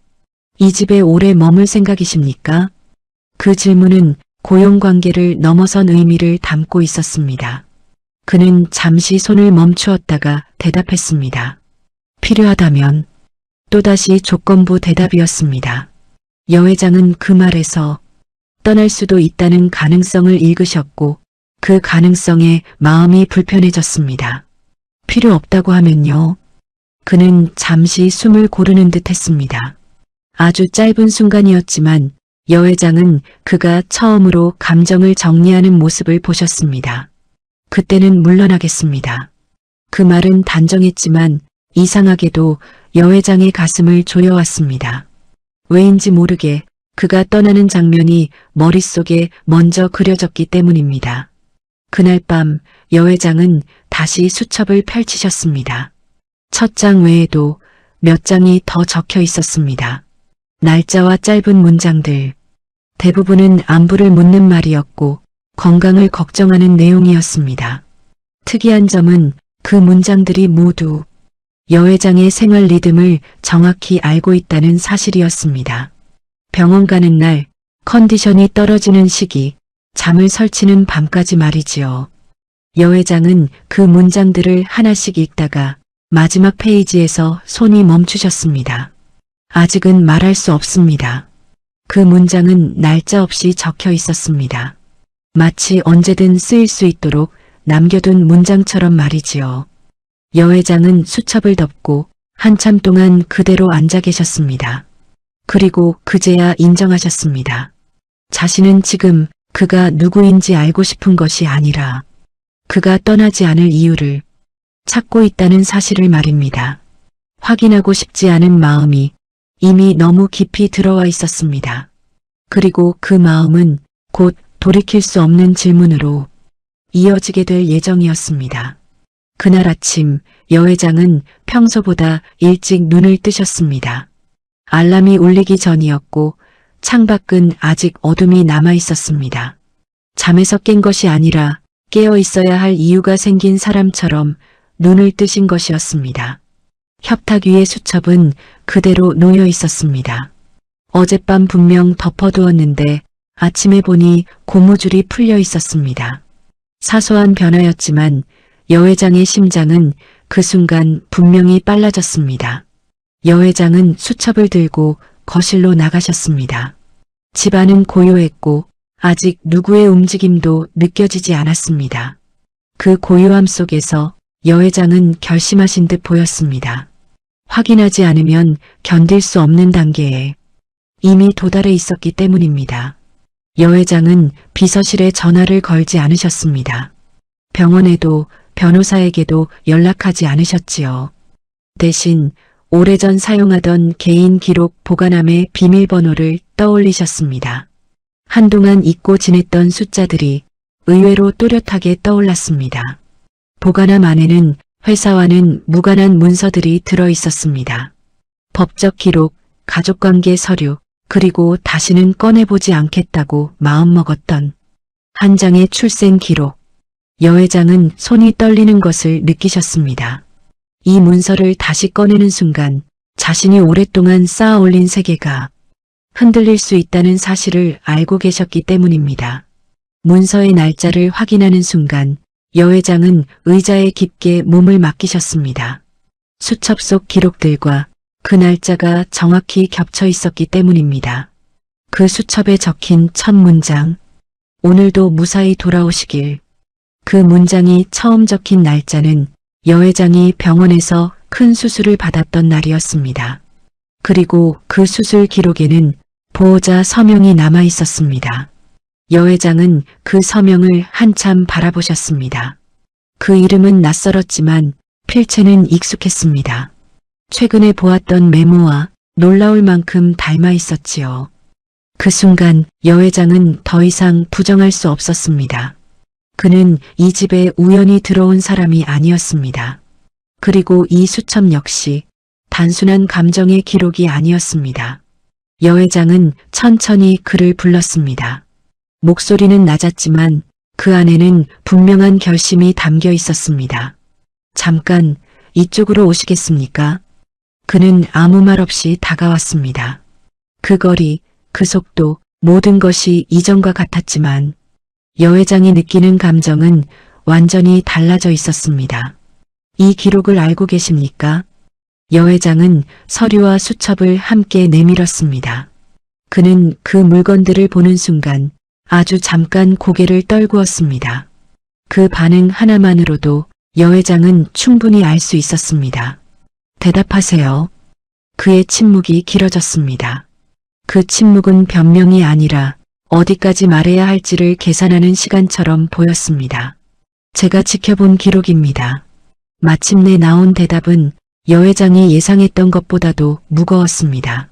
이 집에 오래 머물 생각이십니까? 그 질문은 고용관계를 넘어선 의미를 담고 있었습니다. 그는 잠시 손을 멈추었다가 대답했습니다. 필요하다면. 또다시 조건부 대답이었습니다. 여 회장은 그 말에서 떠날 수도 있다는 가능성을 읽으셨고 그 가능성에 마음이 불편해졌습니다. 필요 없다고 하면요. 그는 잠시 숨을 고르는 듯 했습니다. 아주 짧은 순간이었지만 여 회장은 그가 처음으로 감정을 정리하는 모습을 보셨습니다. 그때는 물러나겠습니다. 그 말은 단정했지만 이상하게도 여 회장의 가슴을 조여왔습니다. 왜인지 모르게 그가 떠나는 장면이 머릿속에 먼저 그려졌기 때문입니다. 그날 밤 여 회장은 다시 수첩을 펼치셨습니다. 첫 장 외에도 몇 장이 더 적혀 있었습니다. 날짜와 짧은 문장들. 대부분은 안부를 묻는 말이었고 건강을 걱정하는 내용이었습니다. 특이한 점은 그 문장들이 모두 여 회장의 생활 리듬을 정확히 알고 있다는 사실이었습니다. 병원 가는 날, 컨디션이 떨어지는 시기, 잠을 설치는 밤까지 말이지요. 여 회장은 그 문장들을 하나씩 읽다가 마지막 페이지에서 손이 멈추셨습니다. 아직은 말할 수 없습니다. 그 문장은 날짜 없이 적혀 있었습니다. 마치 언제든 쓰일 수 있도록 남겨둔 문장처럼 말이지요. 여 회장은 수첩을 덮고 한참 동안 그대로 앉아 계셨습니다. 그리고 그제야 인정하셨습니다. 자신은 지금 그가 누구인지 알고 싶은 것이 아니라 그가 떠나지 않을 이유를 찾고 있다는 사실을 말입니다. 확인하고 싶지 않은 마음이 이미 너무 깊이 들어와 있었습니다. 그리고 그 마음은 곧 돌이킬 수 없는 질문으로 이어지게 될 예정이었습니다. 그날 아침 여 회장은 평소보다 일찍 눈을 뜨셨습니다. 알람이 울리기 전이었고 창밖은 아직 어둠이 남아 있었습니다. 잠에서 깬 것이 아니라 깨어 있어야 할 이유가 생긴 사람처럼 눈을 뜨신 것이었습니다. 협탁 위의 수첩은 그대로 놓여 있었습니다. 어젯밤 분명 덮어두었는데 아침에 보니 고무줄이 풀려 있었습니다. 사소한 변화였지만 여 회장의 심장은 그 순간 분명히 빨라졌습니다. 여 회장은 수첩을 들고 거실로 나가셨습니다. 집안은 고요했고 아직 누구의 움직임도 느껴지지 않았습니다. 그 고요함 속에서 여 회장은 결심하신 듯 보였습니다. 확인하지 않으면 견딜 수 없는 단계에 이미 도달해 있었기 때문입니다. 여 회장은 비서실에 전화를 걸지 않으셨습니다. 병원에도 변호사에게도 연락하지 않으셨지요. 대신 오래전 사용하던 개인 기록 보관함의 비밀번호를 떠올리셨습니다. 한동안 잊고 지냈던 숫자들이 의외로 또렷하게 떠올랐습니다. 보관함 안에는 회사와는 무관한 문서들이 들어 있었습니다. 법적 기록, 가족관계 서류, 그리고 다시는 꺼내보지 않겠다고 마음먹었던 한 장의 출생 기록. 여 회장은 손이 떨리는 것을 느끼셨습니다. 이 문서를 다시 꺼내는 순간 자신이 오랫동안 쌓아 올린 세계가 흔들릴 수 있다는 사실을 알고 계셨기 때문입니다. 문서의 날짜를 확인하는 순간 여 회장은 의자에 깊게 몸을 맡기셨습니다. 수첩 속 기록들과 그 날짜가 정확히 겹쳐 있었기 때문입니다. 그 수첩에 적힌 첫 문장, 오늘도 무사히 돌아오시길. 그 문장이 처음 적힌 날짜는 여 회장이 병원에서 큰 수술을 받았던 날이었습니다. 그리고 그 수술 기록에는 보호자 서명이 남아 있었습니다. 여 회장은 그 서명을 한참 바라보셨습니다. 그 이름은 낯설었지만 필체는 익숙했습니다. 최근에 보았던 메모와 놀라울 만큼 닮아 있었지요. 그 순간 여 회장은 더 이상 부정할 수 없었습니다. 그는 이 집에 우연히 들어온 사람이 아니었습니다. 그리고 이 수첩 역시 단순한 감정의 기록이 아니었습니다. 여 회장은 천천히 그를 불렀습니다. 목소리는 낮았지만 그 안에는 분명한 결심이 담겨 있었습니다. 잠깐 이쪽으로 오시겠습니까? 그는 아무 말 없이 다가왔습니다. 그 거리, 그 속도, 모든 것이 이전과 같았지만 여 회장이 느끼는 감정은 완전히 달라져 있었습니다. 이 기록을 알고 계십니까? 여 회장은 서류와 수첩을 함께 내밀었습니다. 그는 그 물건들을 보는 순간 아주 잠깐 고개를 떨구었습니다. 그 반응 하나만으로도 여 회장은 충분히 알 수 있었습니다. 대답하세요. 그의 침묵이 길어졌습니다. 그 침묵은 변명이 아니라 어디까지 말해야 할지를 계산하는 시간처럼 보였습니다. 제가 지켜본 기록입니다. 마침내 나온 대답은 여 회장이 예상했던 것보다도 무거웠습니다.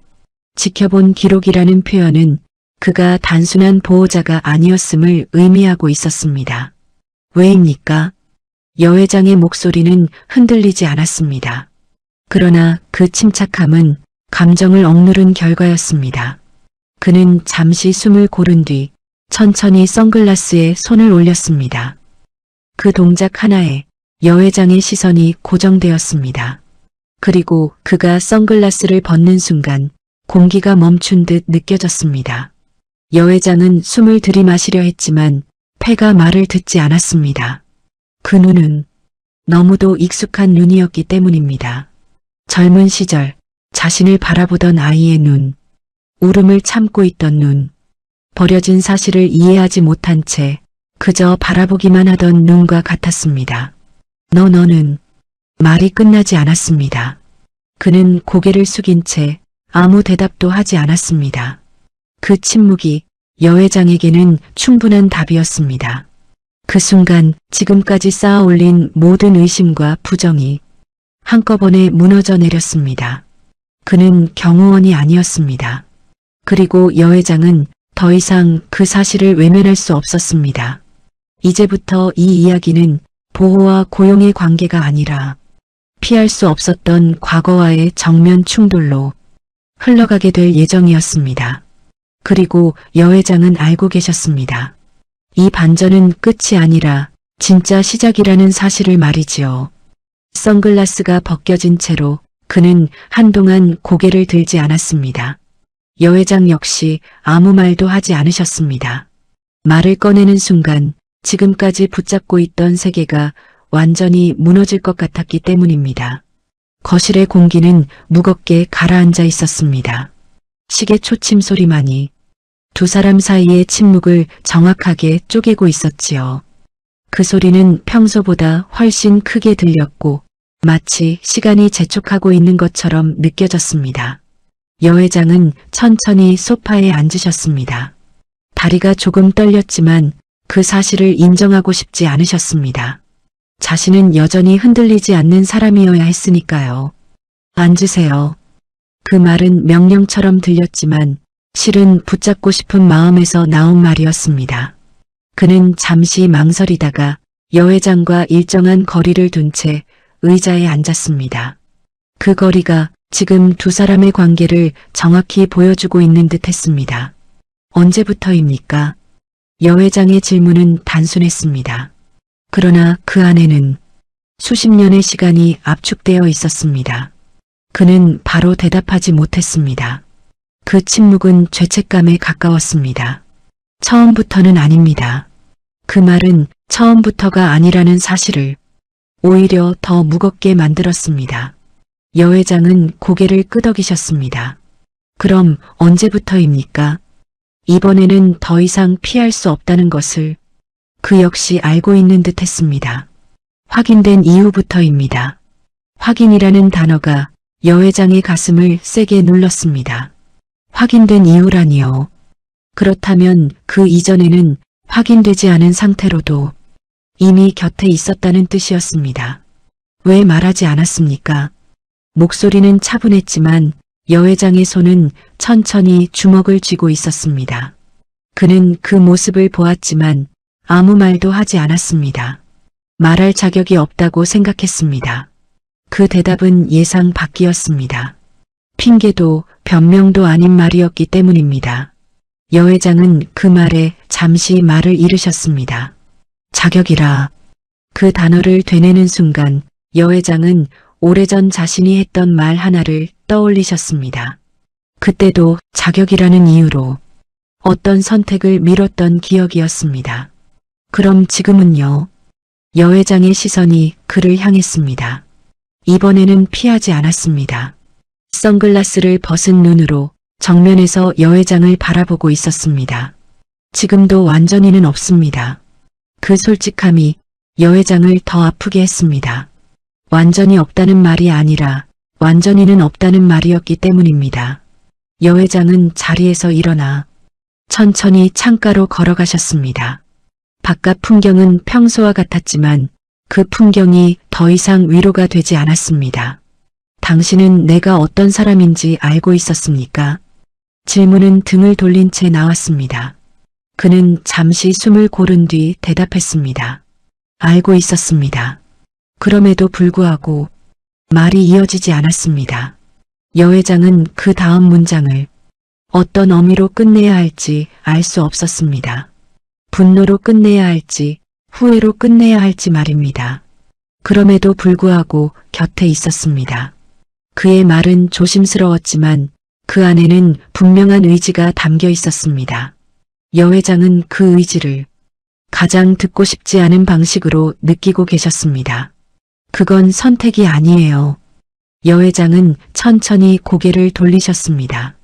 지켜본 기록이라는 표현은 그가 단순한 보호자가 아니었음을 의미하고 있었습니다. 왜입니까? 여 회장의 목소리는 흔들리지 않았습니다. 그러나 그 침착함은 감정을 억누른 결과였습니다. 그는 잠시 숨을 고른 뒤 천천히 선글라스에 손을 올렸습니다. 그 동작 하나에 여 회장의 시선이 고정되었습니다. 그리고 그가 선글라스를 벗는 순간 공기가 멈춘 듯 느껴졌습니다. 여 회장은 숨을 들이마시려 했지만 폐가 말을 듣지 않았습니다. 그 눈은 너무도 익숙한 눈이었기 때문입니다. 젊은 시절 자신을 바라보던 아이의 눈, 울음을 참고 있던 눈, 버려진 사실을 이해하지 못한 채 그저 바라보기만 하던 눈과 같았습니다. 너는 말이 끝나지 않았습니다. 그는 고개를 숙인 채 아무 대답도 하지 않았습니다. 그 침묵이 여 회장에게는 충분한 답이었습니다. 그 순간 지금까지 쌓아 올린 모든 의심과 부정이 한꺼번에 무너져 내렸습니다. 그는 경호원이 아니었습니다. 그리고 여 회장은 더 이상 그 사실을 외면할 수 없었습니다. 이제부터 이 이야기는 보호와 고용의 관계가 아니라 피할 수 없었던 과거와의 정면 충돌로 흘러가게 될 예정이었습니다. 그리고 여 회장은 알고 계셨습니다. 이 반전은 끝이 아니라 진짜 시작이라는 사실을 말이지요. 선글라스가 벗겨진 채로 그는 한동안 고개를 들지 않았습니다. 여 회장 역시 아무 말도 하지 않으셨습니다. 말을 꺼내는 순간 지금까지 붙잡고 있던 세계가 완전히 무너질 것 같았기 때문입니다. 거실의 공기는 무겁게 가라앉아 있었습니다. 시계 초침 소리만이 두 사람 사이의 침묵을 정확하게 쪼개고 있었지요. 그 소리는 평소보다 훨씬 크게 들렸고 마치 시간이 재촉하고 있는 것처럼 느껴졌습니다. 여 회장은 천천히 소파에 앉으셨습니다. 다리가 조금 떨렸지만 그 사실을 인정하고 싶지 않으셨습니다. 자신은 여전히 흔들리지 않는 사람이어야 했으니까요. 앉으세요. 그 말은 명령처럼 들렸지만 실은 붙잡고 싶은 마음에서 나온 말이었습니다. 그는 잠시 망설이다가 여 회장과 일정한 거리를 둔 채 의자에 앉았습니다. 그 거리가 지금 두 사람의 관계를 정확히 보여주고 있는 듯 했습니다. 언제부터입니까? 여 회장의 질문은 단순했습니다. 그러나 그 안에는 수십 년의 시간이 압축되어 있었습니다. 그는 바로 대답하지 못했습니다. 그 침묵은 죄책감에 가까웠습니다. 처음부터는 아닙니다. 그 말은 처음부터가 아니라는 사실을 오히려 더 무겁게 만들었습니다. 여 회장은 고개를 끄덕이셨습니다. 그럼 언제부터입니까? 이번에는 더 이상 피할 수 없다는 것을 그 역시 알고 있는 듯 했습니다. 확인된 이후부터입니다. 확인이라는 단어가 여 회장의 가슴을 세게 눌렀습니다. 확인된 이유라니요. 그렇다면 그 이전에는 확인되지 않은 상태로도 이미 곁에 있었다는 뜻이었습니다. 왜 말하지 않았습니까? 목소리는 차분했지만 여 회장의 손은 천천히 주먹을 쥐고 있었습니다. 그는 그 모습을 보았지만 아무 말도 하지 않았습니다. 말할 자격이 없다고 생각했습니다. 그 대답은 예상 밖이었습니다. 핑계도 변명도 아닌 말이었기 때문입니다. 여 회장은 그 말에 잠시 말을 잃으셨습니다. 자격이라. 그 단어를 되뇌는 순간 여 회장은 오래전 자신이 했던 말 하나를 떠올리셨습니다. 그때도 자격이라는 이유로 어떤 선택을 미뤘던 기억이었습니다. 그럼 지금은요? 여 회장의 시선이 그를 향했습니다. 이번에는 피하지 않았습니다. 선글라스를 벗은 눈으로 정면에서 여 회장을 바라보고 있었습니다. 지금도 완전히는 없습니다. 그 솔직함이 여 회장을 더 아프게 했습니다. 완전히 없다는 말이 아니라 완전히는 없다는 말이었기 때문입니다. 여 회장은 자리에서 일어나 천천히 창가로 걸어가셨습니다. 바깥 풍경은 평소와 같았지만 그 풍경이 더 이상 위로가 되지 않았습니다. 당신은 내가 어떤 사람인지 알고 있었습니까? 질문은 등을 돌린 채 나왔습니다. 그는 잠시 숨을 고른 뒤 대답했습니다. 알고 있었습니다. 그럼에도 불구하고 말이 이어지지 않았습니다. 여 회장은 그 다음 문장을 어떤 어미로 끝내야 할지 알 수 없었습니다. 분노로 끝내야 할지 후회로 끝내야 할지 말입니다. 그럼에도 불구하고 곁에 있었습니다. 그의 말은 조심스러웠지만 그 안에는 분명한 의지가 담겨 있었습니다. 여 회장은 그 의지를 가장 듣고 싶지 않은 방식으로 느끼고 계셨습니다. 그건 선택이 아니에요. 여 회장은 천천히 고개를 돌리셨습니다.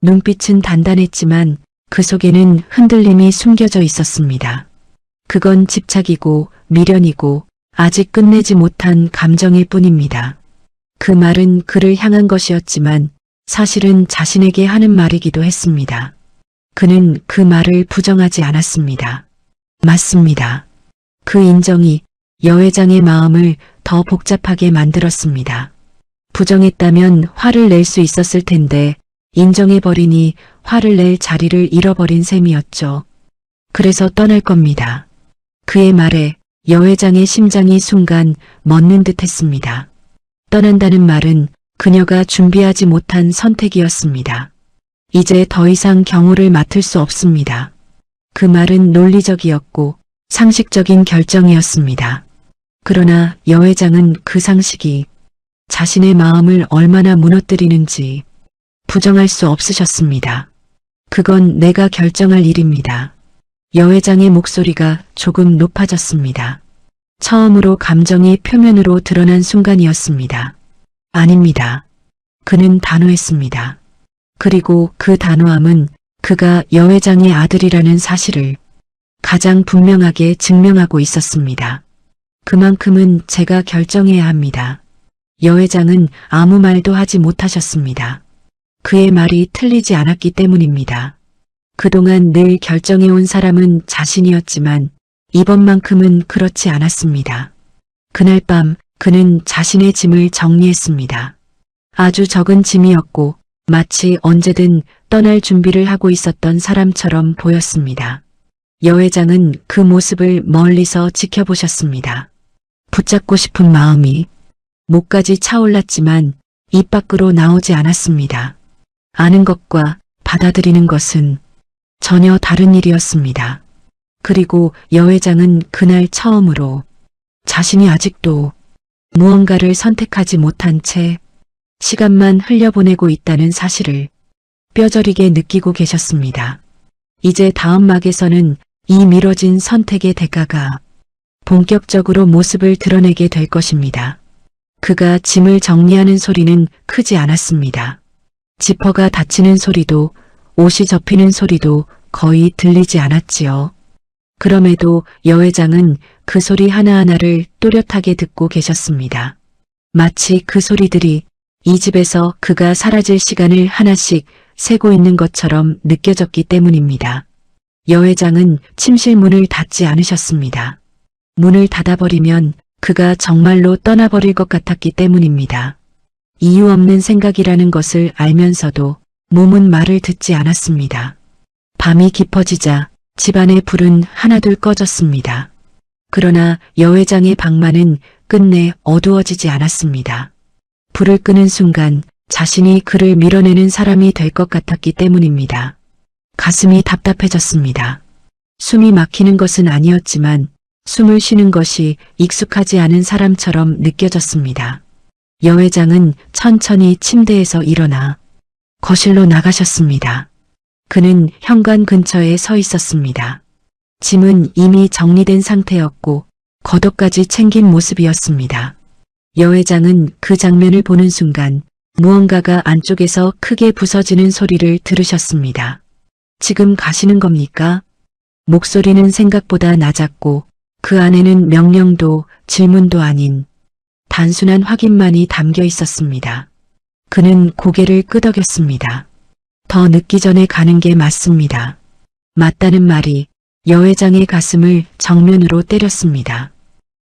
눈빛은 단단했지만 그 속에는 흔들림이 숨겨져 있었습니다. 그건 집착이고 미련이고 아직 끝내지 못한 감정일 뿐입니다. 그 말은 그를 향한 것이었지만 사실은 자신에게 하는 말이기도 했습니다. 그는 그 말을 부정하지 않았습니다. 맞습니다. 그 인정이 여 회장의 마음을 더 복잡하게 만들었습니다. 부정했다면 화를 낼 수 있었을 텐데 인정해버리니 화를 낼 자리를 잃어버린 셈이었죠. 그래서 떠날 겁니다. 그의 말에 여 회장의 심장이 순간 멎는 듯 했습니다. 떠난다는 말은 그녀가 준비하지 못한 선택이었습니다. 이제 더 이상 경호를 맡을 수 없습니다. 그 말은 논리적이었고 상식적인 결정이었습니다. 그러나 여 회장은 그 상식이 자신의 마음을 얼마나 무너뜨리는지 부정할 수 없으셨습니다. 그건 내가 결정할 일입니다. 여 회장의 목소리가 조금 높아졌습니다. 처음으로 감정이 표면으로 드러난 순간이었습니다. 아닙니다. 그는 단호했습니다. 그리고 그 단호함은 그가 여 회장의 아들이라는 사실을 가장 분명하게 증명하고 있었습니다. 그만큼은 제가 결정해야 합니다. 여 회장은 아무 말도 하지 못하셨습니다. 그의 말이 틀리지 않았기 때문입니다. 그동안 늘 결정해온 사람은 자신이었지만 이번만큼은 그렇지 않았습니다. 그날 밤 그는 자신의 짐을 정리했습니다. 아주 적은 짐이었고 마치 언제든 떠날 준비를 하고 있었던 사람처럼 보였습니다. 여 회장은 그 모습을 멀리서 지켜보셨습니다. 붙잡고 싶은 마음이 목까지 차올랐지만 입 밖으로 나오지 않았습니다. 아는 것과 받아들이는 것은 전혀 다른 일이었습니다. 그리고 여 회장은 그날 처음으로 자신이 아직도 무언가를 선택하지 못한 채 시간만 흘려보내고 있다는 사실을 뼈저리게 느끼고 계셨습니다. 이제 다음 막에서는 이 미뤄진 선택의 대가가 본격적으로 모습을 드러내게 될 것입니다. 그가 짐을 정리하는 소리는 크지 않았습니다. 지퍼가 닫히는 소리도 옷이 접히는 소리도 거의 들리지 않았지요. 그럼에도 여 회장은 그 소리 하나하나를 또렷하게 듣고 계셨습니다. 마치 그 소리들이 이 집에서 그가 사라질 시간을 하나씩 세고 있는 것처럼 느껴졌기 때문입니다. 여 회장은 침실 문을 닫지 않으셨습니다. 문을 닫아버리면 그가 정말로 떠나버릴 것 같았기 때문입니다. 이유 없는 생각이라는 것을 알면서도 몸은 말을 듣지 않았습니다. 밤이 깊어지자 집안의 불은 하나둘 꺼졌습니다. 그러나 여 회장의 방만은 끝내 어두워지지 않았습니다. 불을 끄는 순간 자신이 그를 밀어내는 사람이 될 것 같았기 때문입니다. 가슴이 답답해졌습니다. 숨이 막히는 것은 아니었지만 숨을 쉬는 것이 익숙하지 않은 사람처럼 느껴졌습니다. 여 회장은 천천히 침대에서 일어나 거실로 나가셨습니다. 그는 현관 근처에 서 있었습니다. 짐은 이미 정리된 상태였고 겉옷까지 챙긴 모습이었습니다. 여 회장은 그 장면을 보는 순간 무언가가 안쪽에서 크게 부서지는 소리를 들으셨습니다. 지금 가시는 겁니까? 목소리는 생각보다 낮았고 그 안에는 명령도 질문도 아닌 단순한 확인만이 담겨 있었습니다. 그는 고개를 끄덕였습니다. 더 늦기 전에 가는 게 맞습니다. 맞다는 말이 여 회장의 가슴을 정면으로 때렸습니다.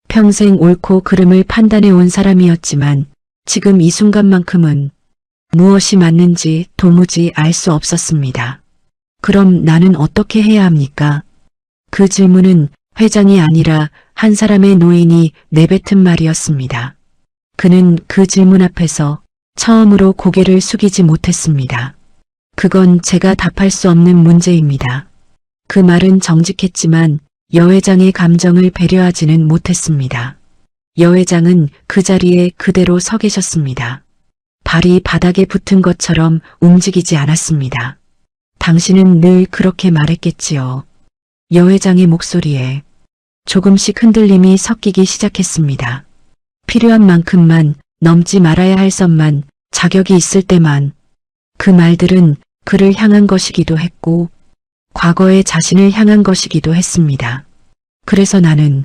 평생 옳고 그름을 판단해 온 사람이었지만 지금 이 순간만큼은 무엇이 맞는지 도무지 알 수 없었습니다. 그럼 나는 어떻게 해야 합니까? 그 질문은 회장이 아니라 한 사람의 노인이 내뱉은 말이었습니다. 그는 그 질문 앞에서 처음으로 고개를 숙이지 못했습니다. 그건 제가 답할 수 없는 문제입니다. 그 말은 정직했지만 여 회장의 감정을 배려하지는 못했습니다. 여 회장은 그 자리에 그대로 서 계셨습니다. 발이 바닥에 붙은 것처럼 움직이지 않았습니다. 당신은 늘 그렇게 말했겠지요. 여 회장의 목소리에 조금씩 흔들림이 섞이기 시작했습니다. 필요한 만큼만, 넘지 말아야 할 선만, 자격이 있을 때만. 그 말들은 그를 향한 것이기도 했고 과거의 자신을 향한 것이기도 했습니다. 그래서 나는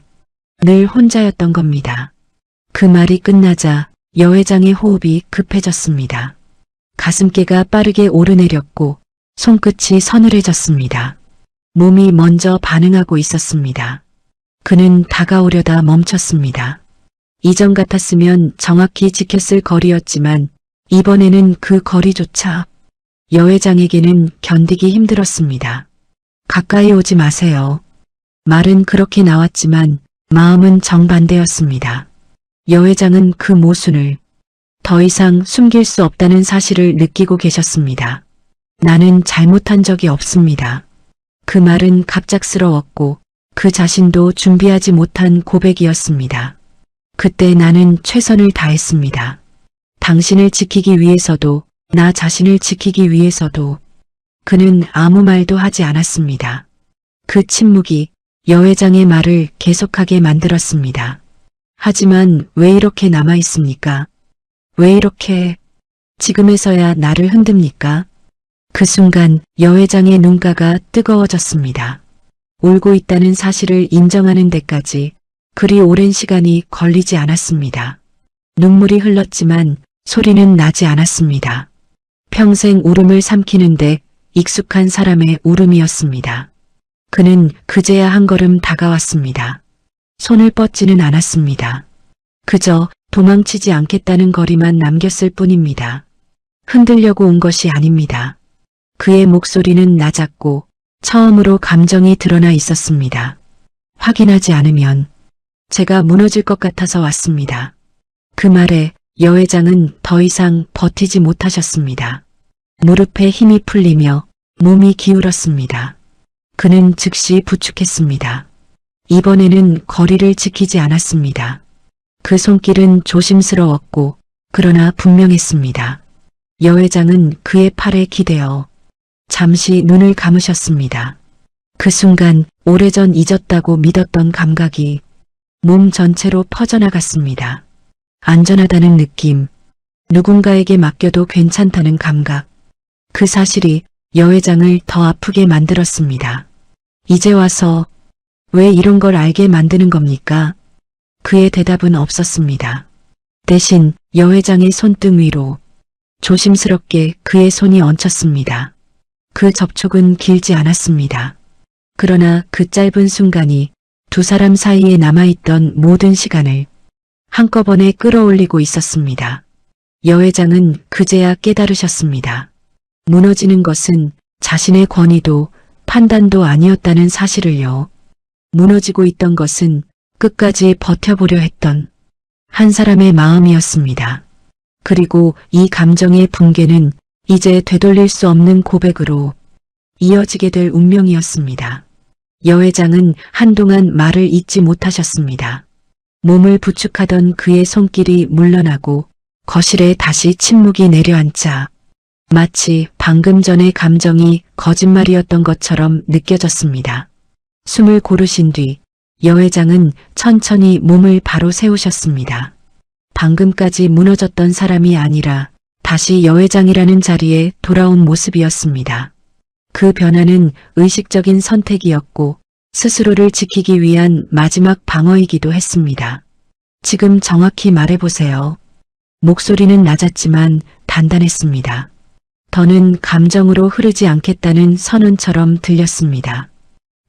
늘 혼자였던 겁니다. 그 말이 끝나자 여 회장의 호흡이 급해졌습니다. 가슴께가 빠르게 오르내렸고 손끝이 서늘해졌습니다. 몸이 먼저 반응하고 있었습니다. 그는 다가오려다 멈췄습니다. 이전 같았으면 정확히 지켰을 거리였지만 이번에는 그 거리조차 여 회장에게는 견디기 힘들었습니다. 가까이 오지 마세요. 말은 그렇게 나왔지만 마음은 정반대였습니다. 여 회장은 그 모순을 더 이상 숨길 수 없다는 사실을 느끼고 계셨습니다. 나는 잘못한 적이 없습니다. 그 말은 갑작스러웠고 그 자신도 준비하지 못한 고백이었습니다. 그때 나는 최선을 다했습니다. 당신을 지키기 위해서도 나 자신을 지키기 위해서도. 그는 아무 말도 하지 않았습니다. 그 침묵이 여 회장의 말을 계속하게 만들었습니다. 하지만 왜 이렇게 남아있습니까? 왜 이렇게 지금에서야 나를 흔듭니까? 그 순간 여회장의 눈가가 뜨거워졌습니다. 울고 있다는 사실을 인정하는 데까지 그리 오랜 시간이 걸리지 않았습니다. 눈물이 흘렀지만 소리는 나지 않았습니다. 평생 울음을 삼키는데 익숙한 사람의 울음이었습니다. 그는 그제야 한 걸음 다가왔습니다. 손을 뻗지는 않았습니다. 그저 도망치지 않겠다는 거리만 남겼을 뿐입니다. 흔들려고 온 것이 아닙니다. 그의 목소리는 낮았고 처음으로 감정이 드러나 있었습니다. 확인하지 않으면 제가 무너질 것 같아서 왔습니다. 그 말에 여회장은 더 이상 버티지 못하셨습니다. 무릎에 힘이 풀리며 몸이 기울었습니다. 그는 즉시 부축했습니다. 이번에는 거리를 지키지 않았습니다. 그 손길은 조심스러웠고 그러나 분명했습니다. 여회장은 그의 팔에 기대어 잠시 눈을 감으셨습니다. 그 순간 오래전 잊었다고 믿었던 감각이 몸 전체로 퍼져나갔습니다. 안전하다는 느낌, 누군가에게 맡겨도 괜찮다는 감각. 그 사실이 여회장을 더 아프게 만들었습니다. 이제 와서 왜 이런 걸 알게 만드는 겁니까? 그의 대답은 없었습니다. 대신 여회장의 손등 위로 조심스럽게 그의 손이 얹혔습니다. 그 접촉은 길지 않았습니다. 그러나 그 짧은 순간이 두 사람 사이에 남아있던 모든 시간을 한꺼번에 끌어올리고 있었습니다. 여회장은 그제야 깨달으셨습니다. 무너지는 것은 자신의 권위도 판단도 아니었다는 사실을요. 무너지고 있던 것은 끝까지 버텨보려 했던 한 사람의 마음이었습니다. 그리고 이 감정의 붕괴는 이제 되돌릴 수 없는 고백으로 이어지게 될 운명이었습니다. 여회장은 한동안 말을 잇지 못하셨습니다. 몸을 부축하던 그의 손길이 물러나고 거실에 다시 침묵이 내려앉자 마치 방금 전의 감정이 거짓말이었던 것처럼 느껴졌습니다. 숨을 고르신 뒤 여회장은 천천히 몸을 바로 세우셨습니다. 방금까지 무너졌던 사람이 아니라 다시 여회장이라는 자리에 돌아온 모습이었습니다. 그 변화는 의식적인 선택이었고 스스로를 지키기 위한 마지막 방어이기도 했습니다. 지금 정확히 말해보세요. 목소리는 낮았지만 단단했습니다. 더는 감정으로 흐르지 않겠다는 선언처럼 들렸습니다.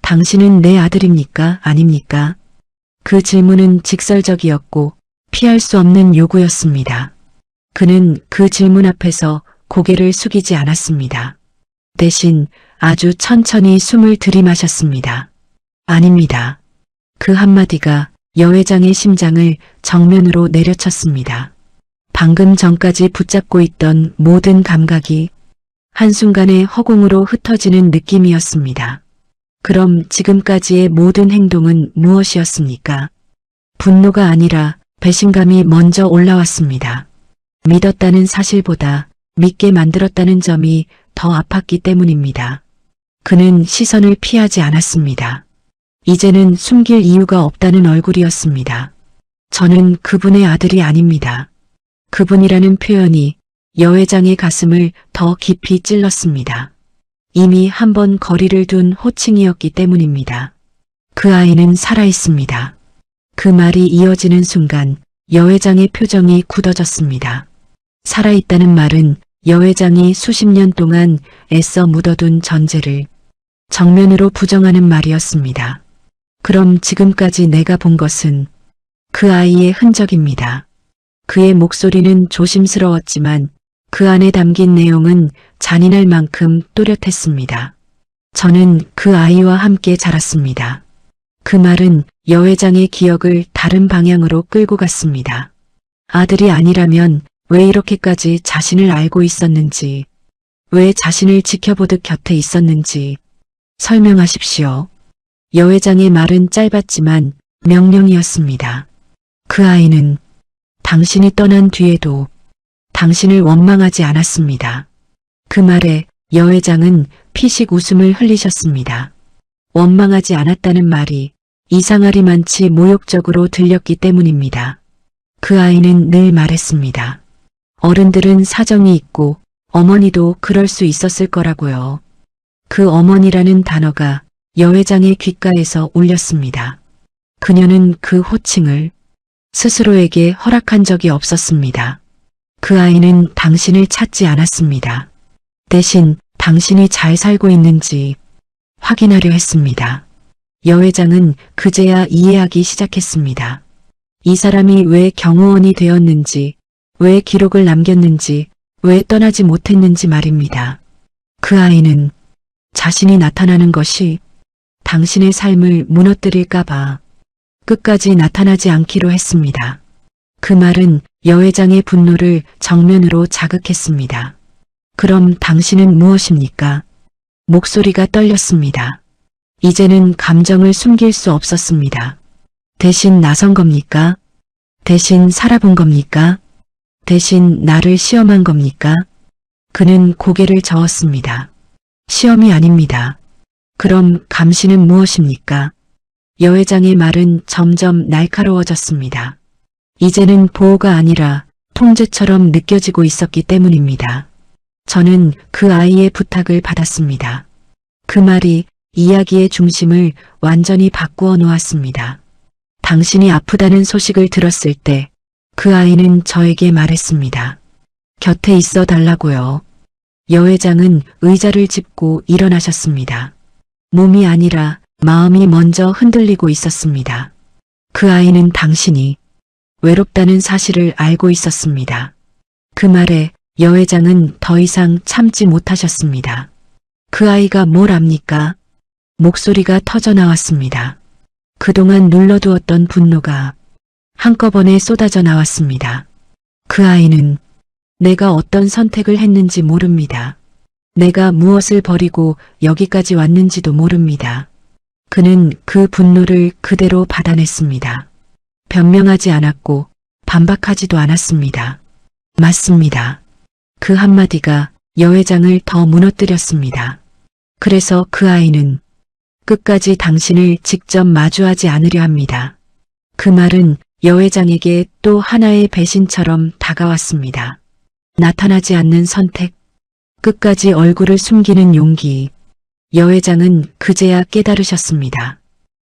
당신은 내 아들입니까? 아닙니까? 그 질문은 직설적이었고 피할 수 없는 요구였습니다. 그는 그 질문 앞에서 고개를 숙이지 않았습니다. 대신 아주 천천히 숨을 들이마셨습니다. 아닙니다. 그 한마디가 여회장의 심장을 정면으로 내려쳤습니다. 방금 전까지 붙잡고 있던 모든 감각이 한순간에 허공으로 흩어지는 느낌이었습니다. 그럼 지금까지의 모든 행동은 무엇이었습니까? 분노가 아니라 배신감이 먼저 올라왔습니다. 믿었다는 사실보다 믿게 만들었다는 점이 더 아팠기 때문입니다. 그는 시선을 피하지 않았습니다. 이제는 숨길 이유가 없다는 얼굴이었습니다. 저는 그분의 아들이 아닙니다. 그분이라는 표현이 여회장의 가슴을 더 깊이 찔렀습니다. 이미 한 번 거리를 둔 호칭이었기 때문입니다. 그 아이는 살아있습니다. 그 말이 이어지는 순간 여회장의 표정이 굳어졌습니다. 살아있다는 말은 여회장이 수십 년 동안 애써 묻어둔 전제를 정면으로 부정하는 말이었습니다. 그럼 지금까지 내가 본 것은 그 아이의 흔적입니다. 그의 목소리는 조심스러웠지만 그 안에 담긴 내용은 잔인할 만큼 또렷했습니다. 저는 그 아이와 함께 자랐습니다. 그 말은 여회장의 기억을 다른 방향으로 끌고 갔습니다. 아들이 아니라면 왜 이렇게까지 자신을 알고 있었는지, 왜 자신을 지켜보듯 곁에 있었는지 설명하십시오. 여회장의 말은 짧았지만 명령이었습니다. 그 아이는 당신이 떠난 뒤에도 당신을 원망하지 않았습니다. 그 말에 여회장은 피식 웃음을 흘리셨습니다. 원망하지 않았다는 말이 이상하리만치 모욕적으로 들렸기 때문입니다. 그 아이는 늘 말했습니다. 어른들은 사정이 있고 어머니도 그럴 수 있었을 거라고요. 그 어머니라는 단어가 여 회장의 귓가에서 울렸습니다. 그녀는 그 호칭을 스스로에게 허락한 적이 없었습니다. 그 아이는 당신을 찾지 않았습니다. 대신 당신이 잘 살고 있는지 확인하려 했습니다. 여 회장은 그제야 이해하기 시작했습니다. 이 사람이 왜 경호원이 되었는지, 왜 기록을 남겼는지, 왜 떠나지 못했는지 말입니다. 그 아이는 자신이 나타나는 것이 당신의 삶을 무너뜨릴까봐 끝까지 나타나지 않기로 했습니다. 그 말은 여 회장의 분노를 정면으로 자극했습니다. 그럼 당신은 무엇입니까? 목소리가 떨렸습니다. 이제는 감정을 숨길 수 없었습니다. 대신 나선 겁니까? 대신 살아본 겁니까? 대신 나를 시험한 겁니까? 그는 고개를 저었습니다. 시험이 아닙니다. 그럼 감시는 무엇입니까? 여 회장의 말은 점점 날카로워졌습니다. 이제는 보호가 아니라 통제처럼 느껴지고 있었기 때문입니다. 저는 그 아이의 부탁을 받았습니다. 그 말이 이야기의 중심을 완전히 바꾸어 놓았습니다. 당신이 아프다는 소식을 들었을 때 그 아이는 저에게 말했습니다. 곁에 있어 달라고요. 여 회장은 의자를 짚고 일어나셨습니다. 몸이 아니라 마음이 먼저 흔들리고 있었습니다. 그 아이는 당신이 외롭다는 사실을 알고 있었습니다. 그 말에 여 회장은 더 이상 참지 못하셨습니다. 그 아이가 뭘 압니까? 목소리가 터져 나왔습니다. 그동안 눌러두었던 분노가 한꺼번에 쏟아져 나왔습니다. 그 아이는 내가 어떤 선택을 했는지 모릅니다. 내가 무엇을 버리고 여기까지 왔는지도 모릅니다. 그는 그 분노를 그대로 받아냈습니다. 변명하지 않았고 반박하지도 않았습니다. 맞습니다. 그 한마디가 여 회장을 더 무너뜨렸습니다. 그래서 그 아이는 끝까지 당신을 직접 마주하지 않으려 합니다. 그 말은 여 회장에게 또 하나의 배신처럼 다가왔습니다. 나타나지 않는 선택, 끝까지 얼굴을 숨기는 용기. 여 회장은 그제야 깨달으셨습니다.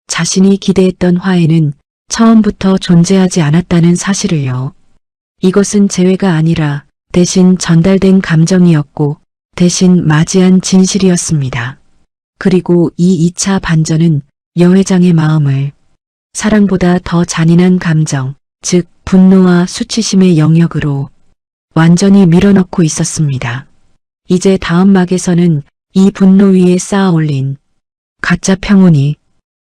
자신이 기대했던 화해는 처음부터 존재하지 않았다는 사실을요. 이것은 재회가 아니라 대신 전달된 감정이었고 대신 맞이한 진실이었습니다. 그리고 이 2차 반전은 여 회장의 마음을 사랑보다 더 잔인한 감정, 즉 분노와 수치심의 영역으로 완전히 밀어넣고 있었습니다. 이제 다음 막에서는 이 분노 위에 쌓아 올린 가짜 평온이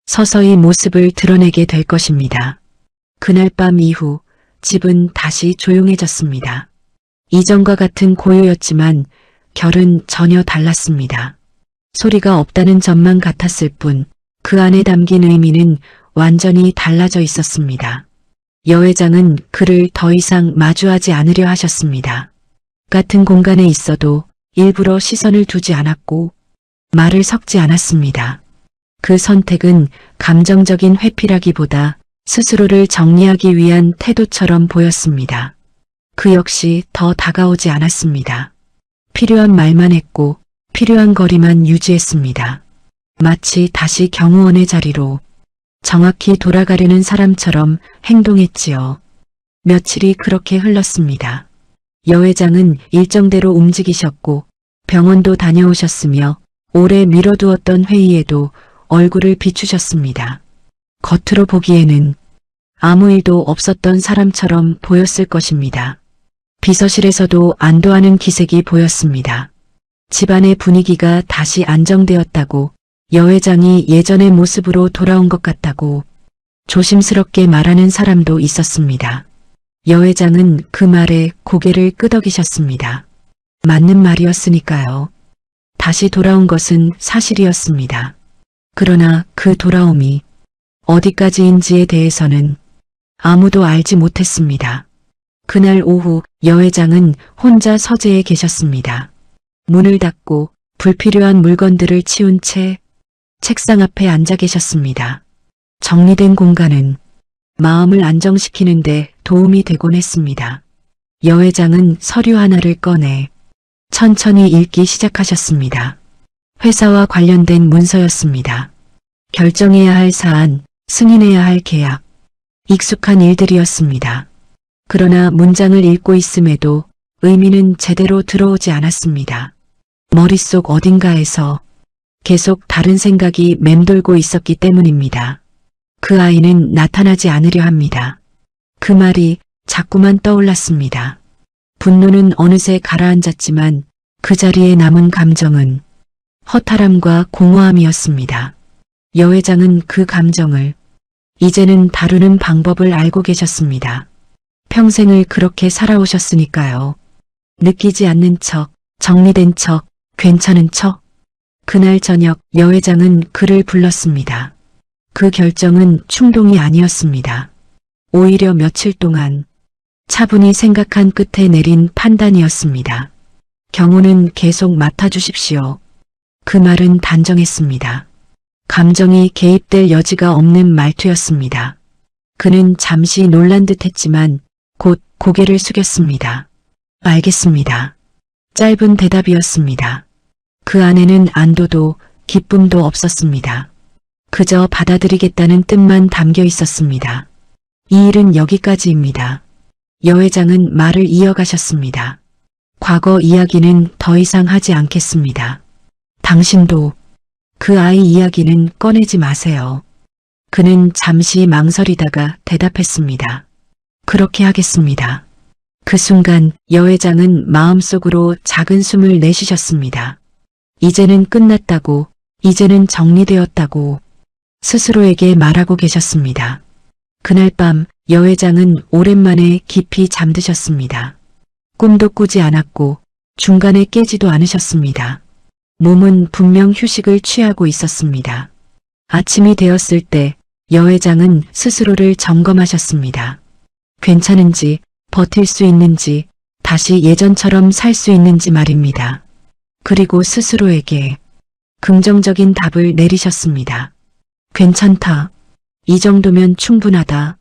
서서히 모습을 드러내게 될 것입니다. 그날 밤 이후 집은 다시 조용해졌습니다. 이전과 같은 고요였지만 결은 전혀 달랐습니다. 소리가 없다는 점만 같았을 뿐 그 안에 담긴 의미는 완전히 달라져 있었습니다. 여 회장은 그를 더 이상 마주하지 않으려 하셨습니다. 같은 공간에 있어도 일부러 시선을 두지 않았고 말을 섞지 않았습니다. 그 선택은 감정적인 회피라기보다 스스로를 정리하기 위한 태도처럼 보였습니다. 그 역시 더 다가오지 않았습니다. 필요한 말만 했고 필요한 거리만 유지했습니다. 마치 다시 경호원의 자리로 정확히 돌아가려는 사람처럼 행동했지요. 며칠이 그렇게 흘렀습니다. 여 회장은 일정대로 움직이셨고 병원도 다녀오셨으며 오래 미뤄두었던 회의에도 얼굴을 비추셨습니다. 겉으로 보기에는 아무 일도 없었던 사람처럼 보였을 것입니다. 비서실에서도 안도하는 기색이 보였습니다. 집안의 분위기가 다시 안정되었다고, 여 회장이 예전의 모습으로 돌아온 것 같다고 조심스럽게 말하는 사람도 있었습니다. 여 회장은 그 말에 고개를 끄덕이셨습니다. 맞는 말이었으니까요. 다시 돌아온 것은 사실이었습니다. 그러나 그 돌아옴이 어디까지인지에 대해서는 아무도 알지 못했습니다. 그날 오후 여 회장은 혼자 서재에 계셨습니다. 문을 닫고 불필요한 물건들을 치운 채 책상 앞에 앉아 계셨습니다. 정리된 공간은 마음을 안정시키는데 도움이 되곤 했습니다. 여 회장은 서류 하나를 꺼내 천천히 읽기 시작하셨습니다. 회사와 관련된 문서였습니다. 결정해야 할 사안, 승인해야 할 계약, 익숙한 일들이었습니다. 그러나 문장을 읽고 있음에도 의미는 제대로 들어오지 않았습니다. 머릿속 어딘가에서 계속 다른 생각이 맴돌고 있었기 때문입니다. 그 아이는 나타나지 않으려 합니다. 그 말이 자꾸만 떠올랐습니다. 분노는 어느새 가라앉았지만 그 자리에 남은 감정은 허탈함과 공허함이었습니다. 여 회장은 그 감정을 이제는 다루는 방법을 알고 계셨습니다. 평생을 그렇게 살아오셨으니까요. 느끼지 않는 척, 정리된 척, 괜찮은 척. 그날 저녁 여 회장은 그를 불렀습니다. 그 결정은 충동이 아니었습니다. 오히려 며칠 동안 차분히 생각한 끝에 내린 판단이었습니다. 경호는 계속 맡아주십시오. 그 말은 단정했습니다. 감정이 개입될 여지가 없는 말투였습니다. 그는 잠시 놀란 듯 했지만 곧 고개를 숙였습니다. 알겠습니다. 짧은 대답이었습니다. 그 안에는 안도도 기쁨도 없었습니다. 그저 받아들이겠다는 뜻만 담겨 있었습니다. 이 일은 여기까지입니다. 여 회장은 말을 이어가셨습니다. 과거 이야기는 더 이상 하지 않겠습니다. 당신도 그 아이 이야기는 꺼내지 마세요. 그는 잠시 망설이다가 대답했습니다. 그렇게 하겠습니다. 그 순간 여 회장은 마음속으로 작은 숨을 내쉬셨습니다. 이제는 끝났다고, 이제는 정리되었다고 스스로에게 말하고 계셨습니다. 그날 밤 여 회장은 오랜만에 깊이 잠드셨습니다. 꿈도 꾸지 않았고 중간에 깨지도 않으셨습니다. 몸은 분명 휴식을 취하고 있었습니다. 아침이 되었을 때 여 회장은 스스로를 점검하셨습니다. 괜찮은지, 버틸 수 있는지, 다시 예전처럼 살 수 있는지 말입니다. 그리고 스스로에게 긍정적인 답을 내리셨습니다. 괜찮다. 이 정도면 충분하다.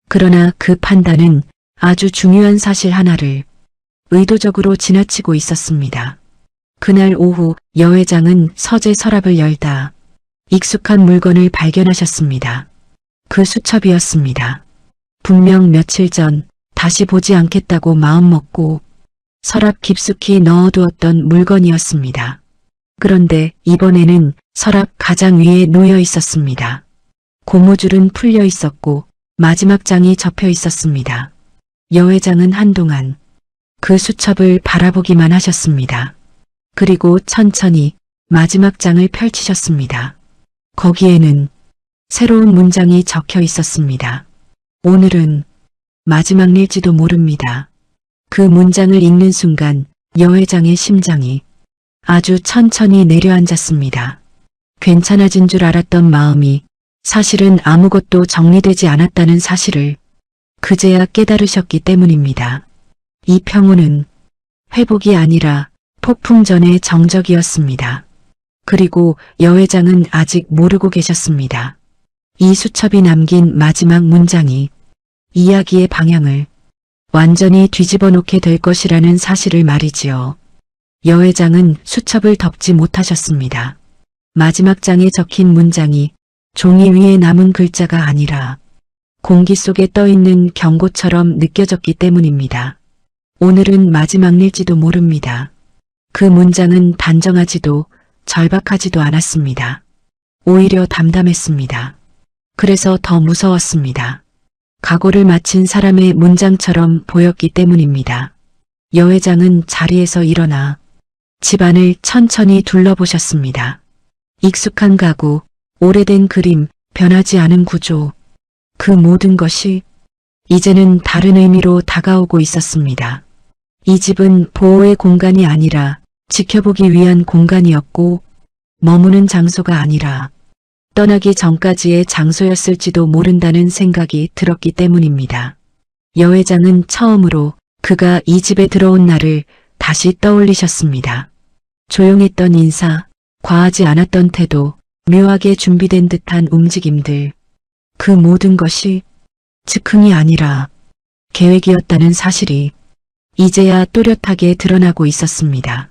그러나 그 판단은 아주 중요한 사실 하나를 의도적으로 지나치고 있었습니다. 그날 오후 여 회장은 서재 서랍을 열다 익숙한 물건을 발견하셨습니다. 그 수첩이었습니다. 분명 며칠 전 다시 보지 않겠다고 마음먹고 서랍 깊숙이 넣어두었던 물건이었습니다. 그런데 이번에는 서랍 가장 위에 놓여 있었습니다. 고무줄은 풀려 있었고 마지막 장이 접혀 있었습니다. 여 회장은 한동안 그 수첩을 바라보기만 하셨습니다. 그리고 천천히 마지막 장을 펼치셨습니다. 거기에는 새로운 문장이 적혀 있었습니다. 오늘은 마지막일지도 모릅니다. 그 문장을 읽는 순간 여 회장의 심장이 아주 천천히 내려앉았습니다. 괜찮아진 줄 알았던 마음이 사실은 아무것도 정리되지 않았다는 사실을 그제야 깨달으셨기 때문입니다. 이 평온은 회복이 아니라 폭풍 전의 정적이었습니다. 그리고 여 회장은 아직 모르고 계셨습니다. 이 수첩이 남긴 마지막 문장이 이야기의 방향을 완전히 뒤집어 놓게 될 것이라는 사실을 말이지요. 여 회장은 수첩을 덮지 못하셨습니다. 마지막 장에 적힌 문장이 종이 위에 남은 글자가 아니라 공기 속에 떠있는 경고처럼 느껴졌기 때문입니다. 오늘은 마지막일지도 모릅니다. 그 문장은 단정하지도 절박하지도 않았습니다. 오히려 담담했습니다. 그래서 더 무서웠습니다. 각오를 마친 사람의 문장처럼 보였기 때문입니다. 여 회장은 자리에서 일어나 집안을 천천히 둘러보셨습니다. 익숙한 가구, 오래된 그림, 변하지 않은 구조, 그 모든 것이 이제는 다른 의미로 다가오고 있었습니다. 이 집은 보호의 공간이 아니라 지켜보기 위한 공간이었고 머무는 장소가 아니라 떠나기 전까지의 장소였을지도 모른다는 생각이 들었기 때문입니다. 여 회장은 처음으로 그가 이 집에 들어온 날을 다시 떠올리셨습니다. 조용했던 인사, 과하지 않았던 태도, 묘하게 준비된 듯한 움직임들, 그 모든 것이 즉흥이 아니라 계획이었다는 사실이 이제야 또렷하게 드러나고 있었습니다.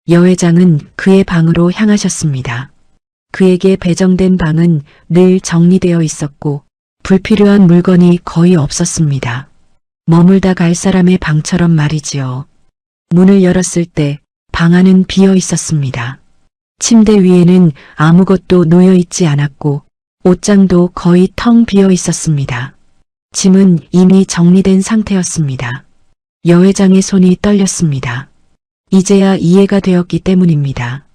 여 회장은 그의 방으로 향하셨습니다. 그에게 배정된 방은 늘 정리되어 있었고 불필요한 물건이 거의 없었습니다. 머물다 갈 사람의 방처럼 말이지요. 문을 열었을 때 방 안은 비어 있었습니다. 침대 위에는 아무것도 놓여 있지 않았고 옷장도 거의 텅 비어 있었습니다. 짐은 이미 정리된 상태였습니다. 여 회장의 손이 떨렸습니다. 이제야 이해가 되었기 때문입니다.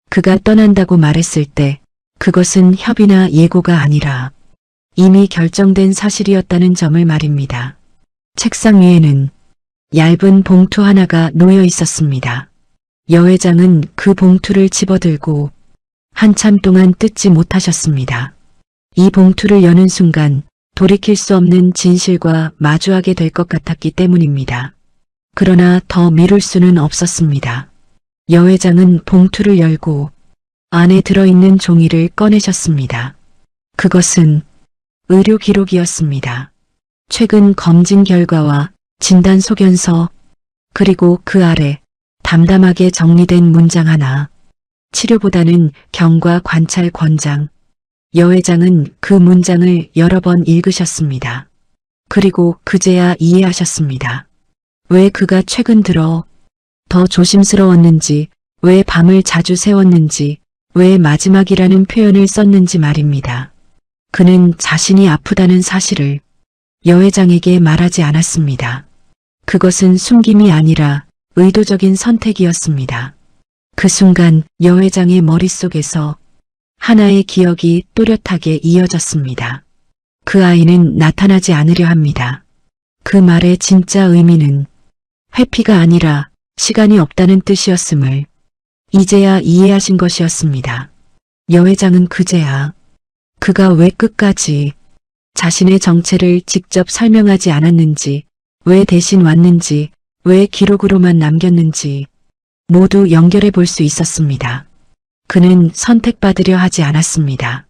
그가 떠난다고 말했을 때 그것은 협의나 예고가 아니라 이미 결정된 사실이었다는 점을 말입니다. 책상 위에는 얇은 봉투 하나가 놓여 있었습니다. 여 회장은 그 봉투를 집어들고 한참 동안 뜯지 못하셨습니다. 이 봉투를 여는 순간 돌이킬 수 없는 진실과 마주하게 될 것 같았기 때문입니다. 그러나 더 미룰 수는 없었습니다. 여 회장은 봉투를 열고 안에 들어있는 종이를 꺼내셨습니다. 그것은 의료 기록이었습니다. 최근 검진 결과와 진단 소견서, 그리고 그 아래 담담하게 정리된 문장 하나. 치료보다는 경과 관찰 권장. 여 회장은 그 문장을 여러 번 읽으셨습니다. 그리고 그제야 이해하셨습니다. 왜 그가 최근 들어 더 조심스러웠는지, 왜 밤을 자주 새웠는지, 왜 마지막이라는 표현을 썼는지 말입니다. 그는 자신이 아프다는 사실을 여 회장에게 말하지 않았습니다. 그것은 숨김이 아니라 의도적인 선택이었습니다. 그 순간 여 회장의 머릿속에서 하나의 기억이 또렷하게 이어졌습니다. 그 아이는 나타나지 않으려 합니다. 그 말의 진짜 의미는 회피가 아니라 시간이 없다는 뜻이었음을 이제야 이해하신 것이었습니다. 여 회장은 그제야 그가 왜 끝까지 자신의 정체를 직접 설명하지 않았는지, 왜 대신 왔는지, 왜 기록으로만 남겼는지 모두 연결해 볼 수 있었습니다. 그는 선택받으려 하지 않았습니다.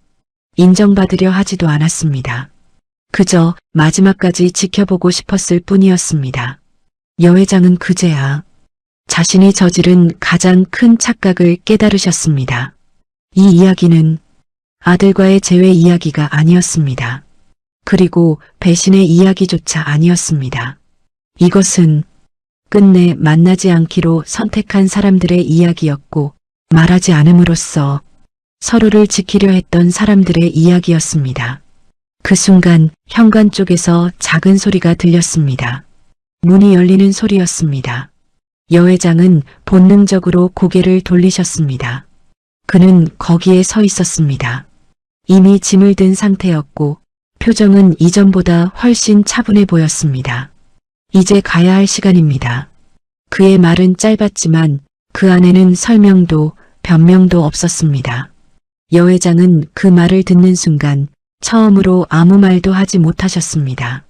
인정받으려 하지도 않았습니다. 그저 마지막까지 지켜보고 싶었을 뿐이었습니다. 여 회장은 그제야 자신이 저지른 가장 큰 착각을 깨달으셨습니다. 이 이야기는 아들과의 재회 이야기가 아니었습니다. 그리고 배신의 이야기조차 아니었습니다. 이것은 끝내 만나지 않기로 선택한 사람들의 이야기였고 말하지 않음으로써 서로를 지키려 했던 사람들의 이야기였습니다. 그 순간 현관 쪽에서 작은 소리가 들렸습니다. 문이 열리는 소리였습니다. 여 회장은 본능적으로 고개를 돌리셨습니다. 그는 거기에 서 있었습니다. 이미 짐을 든 상태였고 표정은 이전보다 훨씬 차분해 보였습니다. 이제 가야 할 시간입니다. 그의 말은 짧았지만 그 안에는 설명도 변명도 없었습니다. 여 회장은 그 말을 듣는 순간 처음으로 아무 말도 하지 못하셨습니다.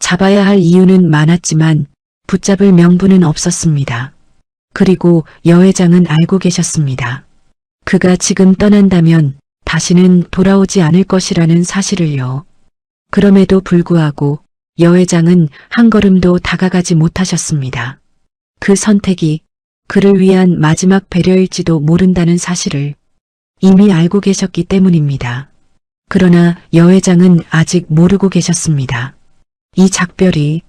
잡아야 할 이유는 많았지만 붙잡을 명분은 없었습니다. 그리고 여 회장은 알고 계셨습니다. 그가 지금 떠난다면 다시는 돌아오지 않을 것이라는 사실을요. 그럼에도 불구하고 여 회장은 한 걸음도 다가가지 못하셨습니다. 그 선택이 그를 위한 마지막 배려일지도 모른다는 사실을 이미 알고 계셨기 때문입니다. 그러나 여 회장은 아직 모르고 계셨습니다. 이 작별이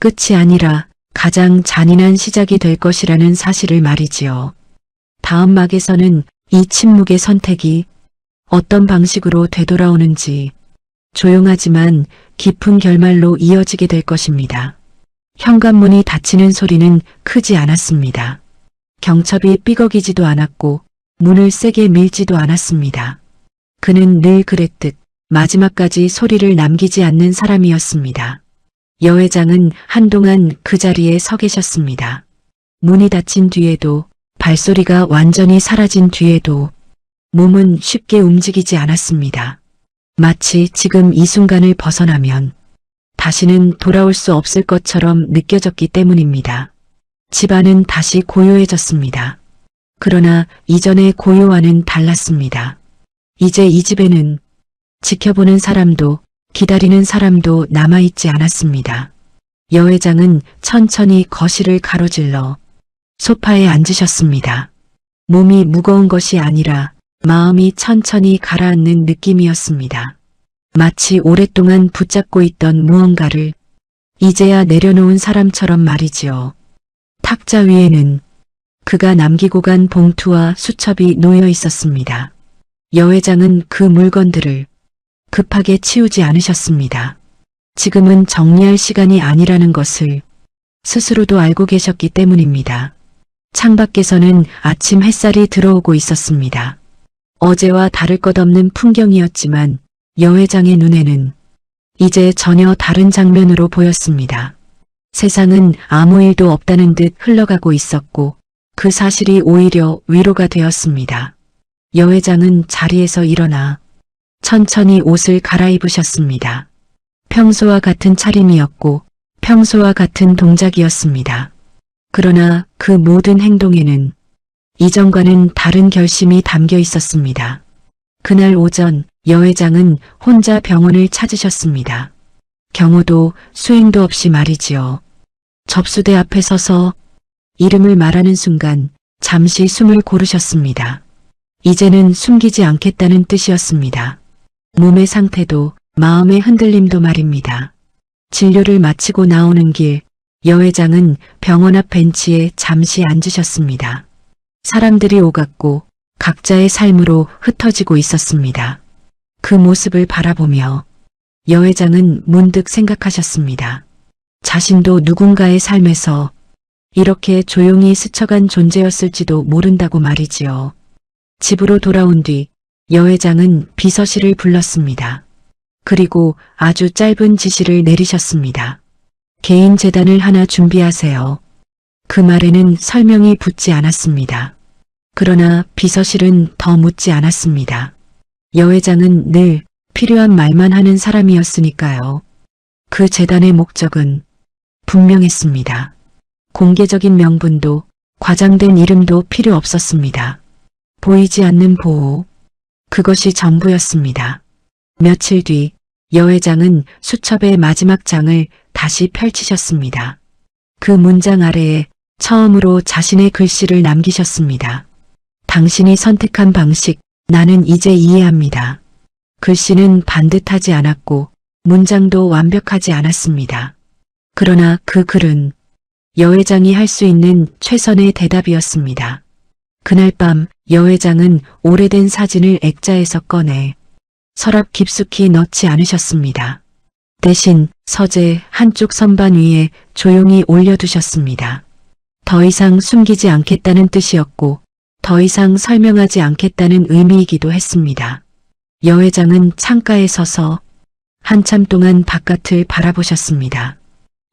끝이 아니라 가장 잔인한 시작이 될 것이라는 사실을 말이지요. 다음 막에서는 이 침묵의 선택이 어떤 방식으로 되돌아오는지 조용하지만 깊은 결말로 이어지게 될 것입니다. 현관문이 닫히는 소리는 크지 않았습니다. 경첩이 삐걱이지도 않았고 문을 세게 밀지도 않았습니다. 그는 늘 그랬듯 마지막까지 소리를 남기지 않는 사람이었습니다. 여 회장은 한동안 그 자리에 서 계셨습니다. 문이 닫힌 뒤에도, 발소리가 완전히 사라진 뒤에도 몸은 쉽게 움직이지 않았습니다. 마치 지금 이 순간을 벗어나면 다시는 돌아올 수 없을 것처럼 느껴졌기 때문입니다. 집안은 다시 고요해졌습니다. 그러나 이전의 고요와는 달랐습니다. 이제 이 집에는 지켜보는 사람도 기다리는 사람도 남아있지 않았습니다. 여 회장은 천천히 거실을 가로질러 소파에 앉으셨습니다. 몸이 무거운 것이 아니라 마음이 천천히 가라앉는 느낌이었습니다. 마치 오랫동안 붙잡고 있던 무언가를 이제야 내려놓은 사람처럼 말이지요. 탁자 위에는 그가 남기고 간 봉투와 수첩이 놓여 있었습니다. 여 회장은 그 물건들을 급하게 치우지 않으셨습니다. 지금은 정리할 시간이 아니라는 것을 스스로도 알고 계셨기 때문입니다. 창밖에서는 아침 햇살이 들어오고 있었습니다. 어제와 다를 것 없는 풍경이었지만 여 회장의 눈에는 이제 전혀 다른 장면으로 보였습니다. 세상은 아무 일도 없다는 듯 흘러가고 있었고 그 사실이 오히려 위로가 되었습니다. 여 회장은 자리에서 일어나 천천히 옷을 갈아입으셨습니다. 평소와 같은 차림이었고 평소와 같은 동작이었습니다. 그러나 그 모든 행동에는 이전과는 다른 결심이 담겨 있었습니다. 그날 오전 여 회장은 혼자 병원을 찾으셨습니다. 경호도 수행도 없이 말이지요. 접수대 앞에 서서 이름을 말하는 순간 잠시 숨을 고르셨습니다. 이제는 숨기지 않겠다는 뜻이었습니다. 몸의 상태도 마음의 흔들림도 말입니다. 진료를 마치고 나오는 길, 여 회장은 병원 앞 벤치에 잠시 앉으셨습니다. 사람들이 오갔고 각자의 삶으로 흩어지고 있었습니다. 그 모습을 바라보며 여 회장은 문득 생각하셨습니다. 자신도 누군가의 삶에서 이렇게 조용히 스쳐간 존재였을지도 모른다고 말이지요. 집으로 돌아온 뒤 여 회장은 비서실을 불렀습니다. 그리고 아주 짧은 지시를 내리셨습니다. 개인 재단을 하나 준비하세요. 그 말에는 설명이 붙지 않았습니다. 그러나 비서실은 더 묻지 않았습니다. 여 회장은 늘 필요한 말만 하는 사람이었으니까요. 그 재단의 목적은 분명했습니다. 공개적인 명분도 과장된 이름도 필요 없었습니다. 보이지 않는 보호, 그것이 전부였습니다. 며칠 뒤 여 회장은 수첩의 마지막 장을 다시 펼치셨습니다. 그 문장 아래에 처음으로 자신의 글씨를 남기셨습니다. 당신이 선택한 방식, 나는 이제 이해합니다. 글씨는 반듯하지 않았고 문장도 완벽하지 않았습니다. 그러나 그 글은 여 회장이 할 수 있는 최선의 대답이었습니다. 그날 밤 여 회장은 오래된 사진을 액자에서 꺼내 서랍 깊숙이 넣지 않으셨습니다. 대신 서재 한쪽 선반 위에 조용히 올려두셨습니다. 더 이상 숨기지 않겠다는 뜻이었고 더 이상 설명하지 않겠다는 의미이기도 했습니다. 여 회장은 창가에 서서 한참 동안 바깥을 바라보셨습니다.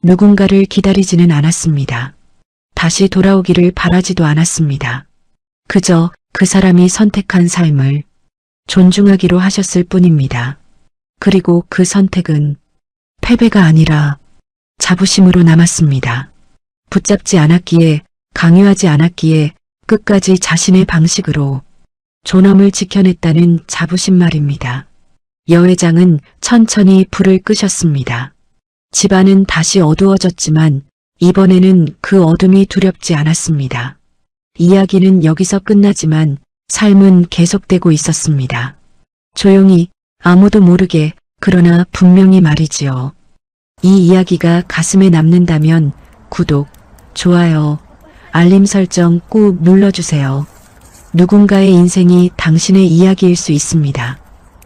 누군가를 기다리지는 않았습니다. 다시 돌아오기를 바라지도 않았습니다. 그저 그 사람이 선택한 삶을 존중하기로 하셨을 뿐입니다. 그리고 그 선택은 패배가 아니라 자부심으로 남았습니다. 붙잡지 않았기에, 강요하지 않았기에 끝까지 자신의 방식으로 존엄을 지켜냈다는 자부심 말입니다. 여 회장은 천천히 불을 끄셨습니다. 집안은 다시 어두워졌지만 이번에는 그 어둠이 두렵지 않았습니다. 이야기는 여기서 끝나지만 삶은 계속되고 있었습니다. 조용히, 아무도 모르게, 그러나 분명히 말이지요. 이 이야기가 가슴에 남는다면 구독, 좋아요, 알림 설정 꾹 눌러주세요. 누군가의 인생이 당신의 이야기일 수 있습니다.